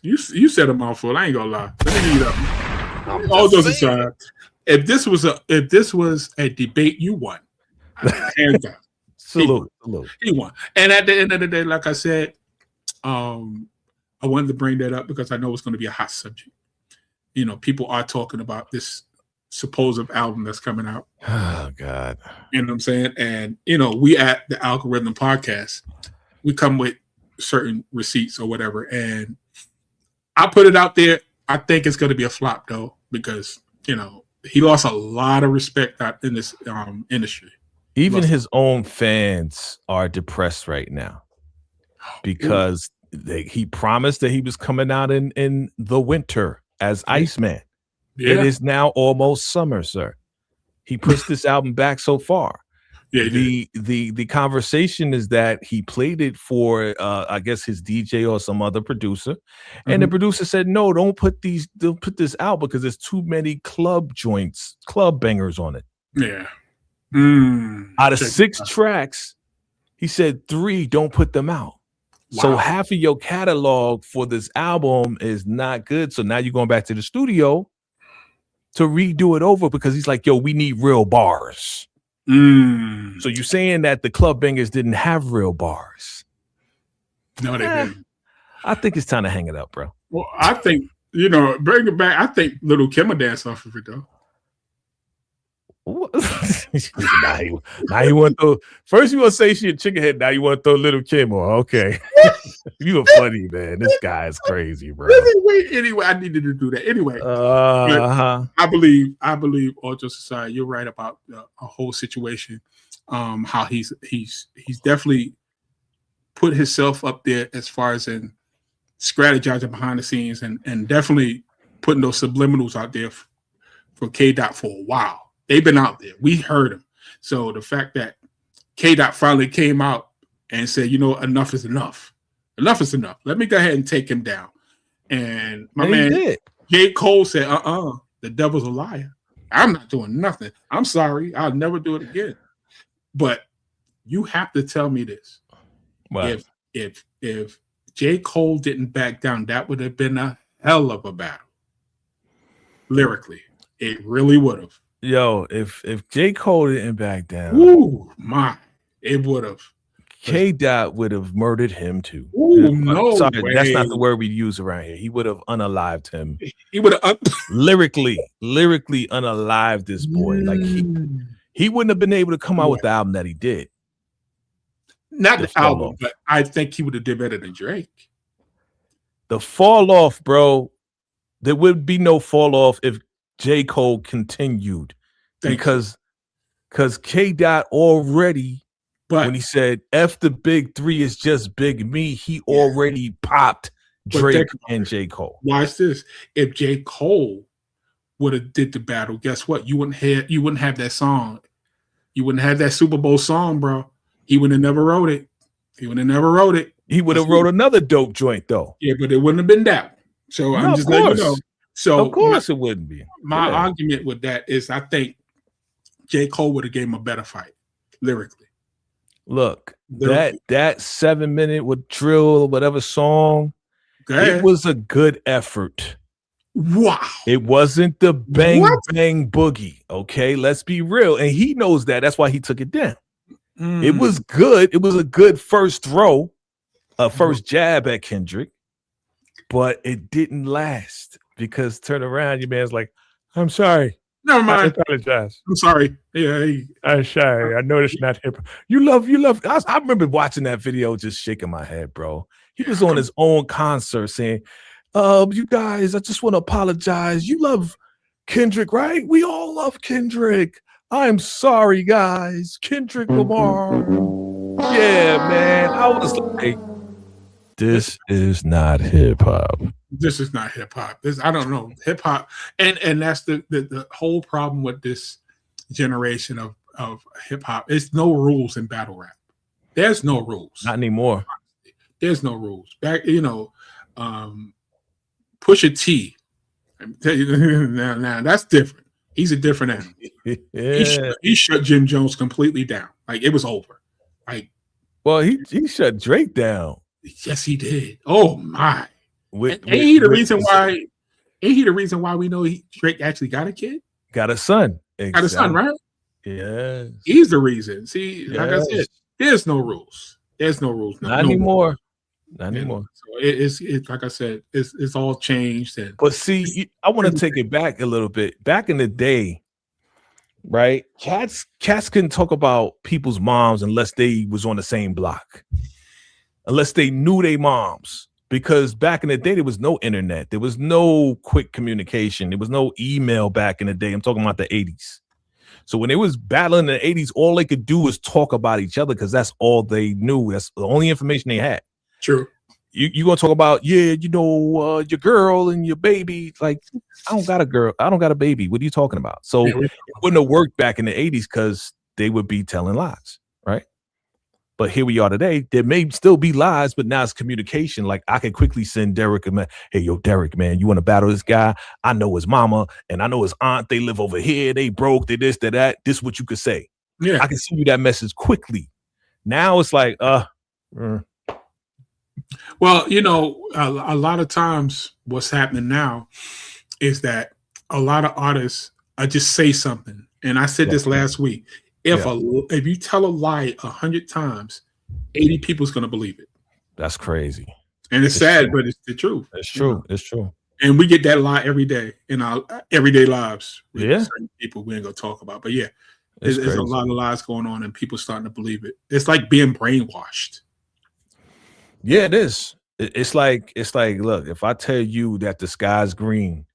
S2: You said a mouthful. I ain't gonna lie. Let me give you that. All those aside, if this was a debate, you won. Hands down.
S1: Salute.
S2: He won. And at the end of the day, like I said, I wanted to bring that up because I know it's going to be a hot subject. You know, people are talking about this supposed album that's coming out.
S1: Oh God.
S2: You know what I'm saying? And you know, we at the Algorithm Podcast, we come with certain receipts or whatever, and I put it out there. I think it's going to be a flop though, because you know he lost a lot of respect out in this industry.
S1: Even his own fans are depressed right now because he promised that he was coming out in the winter as Iceman. It is now almost summer, sir. He pushed this album back so far.
S2: Yeah,
S1: the conversation is that he played it for I guess his DJ or some other producer, and the producer said, no, don't put this out because there's too many club bangers on it.
S2: Yeah.
S1: Out of 6 tracks, he said 3, don't put them out. Wow. So half of your catalog for this album is not good. So now you're going back to the studio to redo it over because he's like, yo, we need real bars. So you're saying that the club bangers didn't have real bars?
S2: No, they didn't.
S1: I think it's time to hang it up, bro.
S2: Well, I think, bring it back. I think Little Kim will dance off of it, though.
S1: now you want to first you want to say she a chicken head, now you want to throw Little Kim on. Okay. You are funny, man. This guy is crazy, bro.
S2: Anyway, I needed to do that. Anyway, I believe all jokes aside, you're right about a whole situation. How he's definitely put himself up there as far as in strategizing behind the scenes and definitely putting those subliminals out there for K-Dot for a while. They've been out there. We heard them. So the fact that K-Dot finally came out and said, enough is enough. Enough is enough. Let me go ahead and take him down. And my man, J. Cole said, the devil's a liar. I'm not doing nothing. I'm sorry. I'll never do it again. But you have to tell me this. Wow. If J. Cole didn't back down, that would have been a hell of a battle. Lyrically. It really would have.
S1: Yo, if J. Cole didn't back down,
S2: it would have.
S1: K-Dot would have murdered him too.
S2: No, sorry, way.
S1: That's not the word we use around here. He would have unalived him.
S2: He would have
S1: lyrically unalived this boy. Like he wouldn't have been able to come out with the album that he did.
S2: Not the album, but I think he would have did better than Drake.
S1: The fall off, bro. There would be no fall off if J. Cole continued because K-Dot already, when he said F the big 3 is just big me, he already popped Drake and J. Cole.
S2: Watch this. If J. Cole would have did the battle, guess what? You wouldn't have that song. You wouldn't have that Super Bowl song, bro. He would have never wrote it. He would have
S1: wrote another dope joint though.
S2: Yeah, but it wouldn't have been that. So I'm just letting you know. So
S1: of course it wouldn't be.
S2: My argument with that is I think J. Cole would have gave him a better fight lyrically.
S1: Look, that 7 minute with drill or whatever song, it was a good effort.
S2: Wow.
S1: It wasn't the bang bang boogie. Okay, let's be real. And he knows that. That's why he took it down. It was good. It was a good first throw, a first jab at Kendrick, but it didn't last. Because turn around, your man's like, I'm sorry.
S2: Never mind.
S1: I apologize.
S2: I'm sorry. Yeah,
S1: I'm sorry. I know it's not hip. You love. I remember watching that video, just shaking my head, bro. He was on his own concert saying, you guys, I just want to apologize. You love Kendrick, right? We all love Kendrick. I'm sorry, guys. Kendrick Lamar. Yeah, man. I was like, this is not hip hop.
S2: This is not hip hop. I don't know, hip hop, and that's the whole problem with this generation of hip hop. There's no rules in battle rap. There's no rules.
S1: Not anymore.
S2: There's no rules. Back, Pusha T. Now that's different. He's a different animal. He shut Jim Jones completely down. Like it was over. Like,
S1: well, he shut Drake down.
S2: Yes, he did. Oh my. Ain't he the reason why we know Drake actually got a kid?
S1: Got a son.
S2: Exactly. Got a son, right?
S1: Yes.
S2: He's the reason. See, like I said, there's no rules. There's no rules.
S1: Not anymore. Not anymore.
S2: So it's like I said, it's all changed.
S1: But see, I want to take it back a little bit. Back in the day, right? Cats couldn't talk about people's moms unless they was on the same block. Unless they knew their moms. Because back in the day, there was no internet. There was no quick communication. There was no email back in the day. I'm talking about the 80s. So when they was battling in the 80s, all they could do was talk about each other because that's all they knew. That's the only information they had.
S2: True.
S1: You're going to talk about, your girl and your baby. Like, I don't got a girl. I don't got a baby. What are you talking about? So it wouldn't have worked back in the 80s because they would be telling lies, right? But here we are today. There may still be lies, but now it's communication. Like I can quickly send Derrick a man. Hey, yo, Derrick, man, you want to battle this guy? I know his mama and I know his aunt. They live over here. They broke. They this, they that. This is what you could say.
S2: Yeah,
S1: I can send you that message quickly. Now it's like,
S2: Well, you know, a lot of times what's happening now is that a lot of artists just say something. And I said this last week. If you tell a lie 100 times, 80 people's going to believe it.
S1: That's crazy.
S2: And it's sad, but it's the truth.
S1: It's true. You know? It's true.
S2: And we get that lie every day in our everyday lives. With
S1: Yeah.
S2: certain people we ain't going to talk about. But yeah, there's a lot of lies going on and people starting to believe it. It's like being brainwashed.
S1: Yeah, it is. It's like, look, if I tell you that the sky's green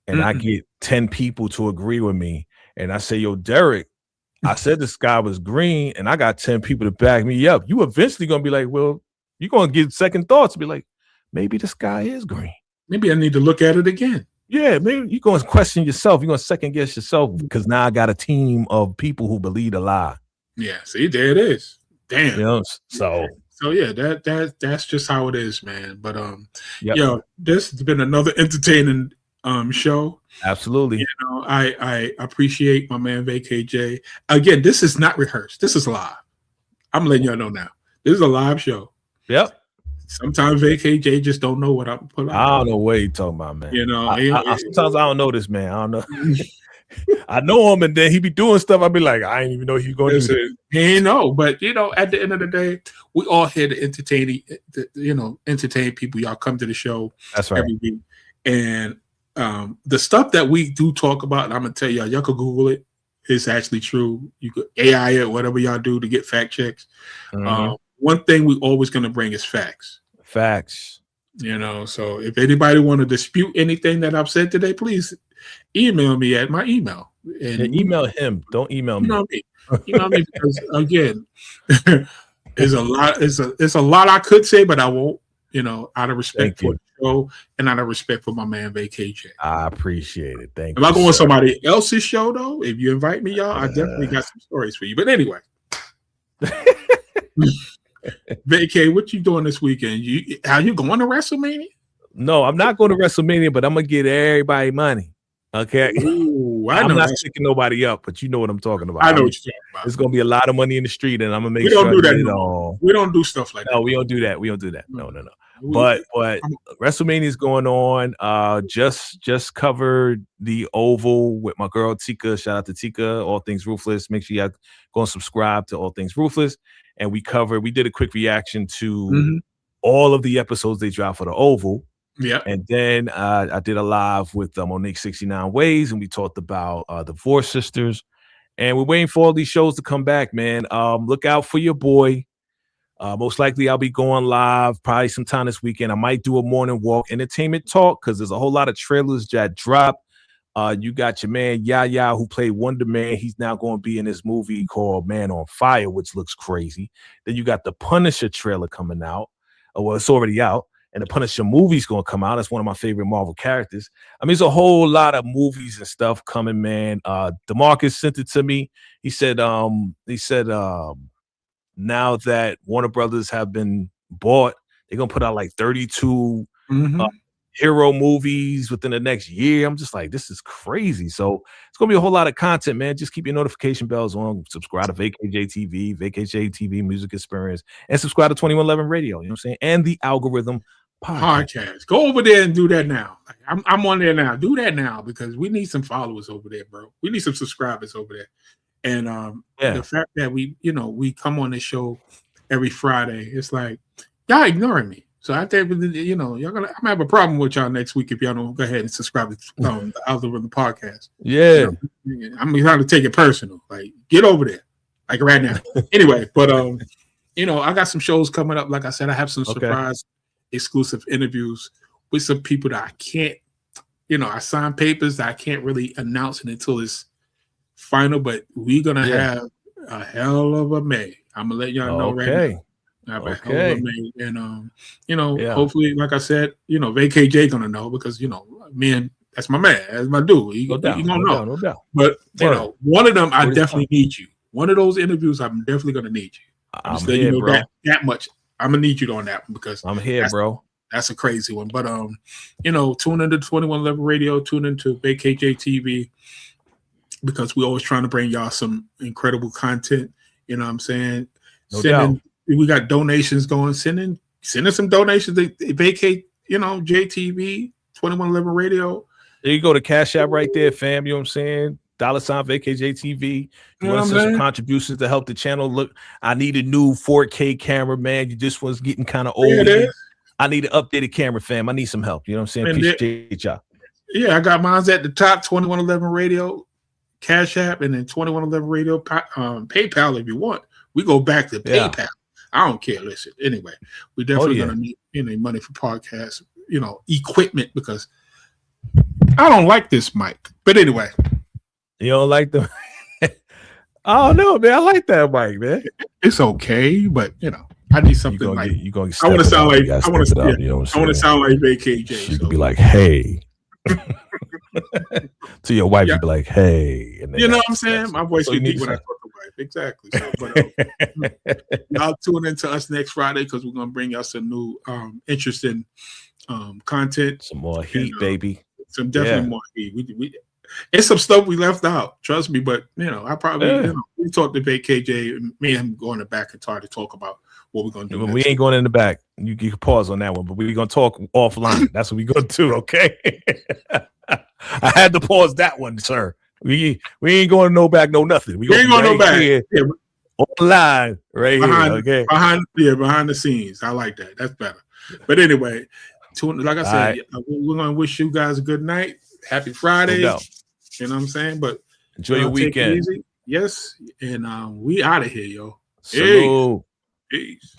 S1: and I get 10 people to agree with me and I say, yo, Derrick, I said the sky was green and I got 10 people to back me up, you eventually going to be like, well, you're going to get second thoughts and be like, maybe the sky is green.
S2: Maybe I need to look at it again.
S1: Yeah, maybe you're going to question yourself. You're going to second guess yourself because now I got a team of people who believe a lie.
S2: Yeah, see, there it is. Damn.
S1: You know, so
S2: yeah, that's just how it is, man. But yo, this has been another entertaining show.
S1: Absolutely.
S2: You know, I appreciate my man Vacay J. Again, this is not rehearsed. This is live. I'm letting y'all know now. This is a live show.
S1: Yep.
S2: Sometimes Vacay J just don't know what I'm putting.
S1: I don't know what you talking about, man.
S2: You know,
S1: sometimes I don't know this man. I don't know. I know him, and then he be doing stuff. I be like, I didn't even know he was going to do this.
S2: He ain't know, but you know, at the end of the day, we all here to entertain people. Y'all come to the show.
S1: That's right.
S2: Every week, and the stuff that we do talk about, and I'm gonna tell y'all could Google it. It's actually true. You could AI it, whatever y'all do to get fact checks. One thing we always gonna bring is facts.
S1: Facts.
S2: You know, so if anybody want to dispute anything that I've said today, please email me at my email. And
S1: email him. Don't email me.
S2: You know me because again, there's a lot I could say, but I won't. You know, out of respect for the show and out of respect for my man Vacay J.
S1: I appreciate it. Thank you.
S2: If I go on somebody else's show though, if you invite me, y'all, I definitely got some stories for you. But anyway. Vacay, what you doing this weekend? Are you going to WrestleMania?
S1: No, I'm not going to WrestleMania, but I'm gonna get everybody money. Okay.
S2: Ooh,
S1: I'm not sticking nobody up, but you know what I'm talking about.
S2: I know what you're talking about.
S1: There's gonna be a lot of money in the street, and I'm gonna make
S2: sure. We don't do that. No. We don't do stuff like that.
S1: No, we don't do that. We don't do that. No. But WrestleMania is going on. Just covered the Oval with my girl Tika. Shout out to Tika. All Things Ruthless. Make sure you go and subscribe to All Things Ruthless. And we did a quick reaction to all of the episodes they dropped for the Oval.
S2: Yeah.
S1: And then I did a live with Monique 69 Ways, and we talked about Divorce Sisters. And we're waiting for all these shows to come back, man. Look out for your boy. Most likely I'll be going live probably sometime this weekend. I might do a morning walk entertainment talk because there's a whole lot of trailers that drop. You got your man Yaya who played Wonder Man. He's now going to be in this movie called Man on Fire, which looks crazy. Then you got the Punisher trailer coming out. Well, it's already out. And the Punisher movie's going to come out. That's one of my favorite Marvel characters. I mean, there's a whole lot of movies and stuff coming, man. DeMarcus sent it to me. He said, now that Warner Brothers have been bought, they're going to put out like 32 hero movies within the next year. I'm just like, this is crazy. So it's going to be a whole lot of content, man. Just keep your notification bells on. Subscribe to VacayJ TV, VacayJ TV Music Experience, and subscribe to 2111 Radio. You know what I'm saying? And the Algorithm Podcast.
S2: Go over there and do that now. I'm on there now. Do that now because we need some followers over there, bro. We need some subscribers over there. And the fact that we come on this show every Friday, it's like y'all ignoring me. So I think y'all I'm gonna have a problem with y'all next week if y'all don't go ahead and subscribe to the Algorithm Podcast.
S1: Yeah,
S2: I'm trying to take it personal. Like get over there, like right now. Anyway, but I got some shows coming up. Like I said, I have some surprise exclusive interviews with some people that I can't. I signed papers that I can't really announce it until it's final. But we're gonna have a hell of a May. I'm gonna let y'all know right now. And hopefully, like I said, Vacay J gonna know because that's my man, that's my dude. He gonna know.
S1: No doubt.
S2: But one of them, I definitely need you. one of those interviews, I'm definitely gonna need you.
S1: I'm here, bro.
S2: That much. I'm gonna need you on that one because
S1: I'm here, bro.
S2: That's a crazy one. But tune into 2111 Radio, tune into Vacay TV because we're always trying to bring y'all some incredible content. You know what I'm saying? We got donations going. Send in some donations to Vacay, JTV, 2111 Radio.
S1: There you go, the Cash App right there, fam. You know what I'm saying? $ Vacay JTV. You want to send some contributions to help the channel? Look, I need a new 4K camera, man. This one's getting kind of old. I need an updated camera, fam. I need some help. You know what I'm saying? Appreciate y'all.
S2: Yeah, I got mine's at the top, 2111 Radio, Cash App, and then 2111 Radio, PayPal if you want. We go back to PayPal. I don't care. Listen, anyway, we definitely gonna need money for podcasts, equipment because I don't like this mic. But anyway.
S1: You don't like them? I don't know, man. I like that mic, man.
S2: It's okay, but I need something I want to sound like Vacay J.
S1: You can be like, hey. To your wife, you be like, hey. And
S2: you know what I'm saying? My voice be deep when I talk to wife. Exactly. So, but y'all tune in to us next Friday because we're gonna bring y'all some new interesting content.
S1: Some more heat, baby.
S2: Some definitely more heat. We it's some stuff we left out, trust me. But I probably we talked to Vacay J. Me and him going in the back and try to talk about what we're gonna do.
S1: We ain't going in the back. You can pause on that one, but we're gonna talk offline. That's what we're gonna do, okay? I had to pause that one, sir. We ain't going to no back, no nothing. We
S2: ain't going no back.
S1: Online, right here.
S2: Behind the scenes. I like that. That's better. But anyway, like I said, we're gonna wish you guys a good night. Happy Friday. No. You know what I'm saying? But
S1: enjoy your weekend.
S2: Easy. Yes. And we out of here, yo.
S1: Salute.
S2: Peace.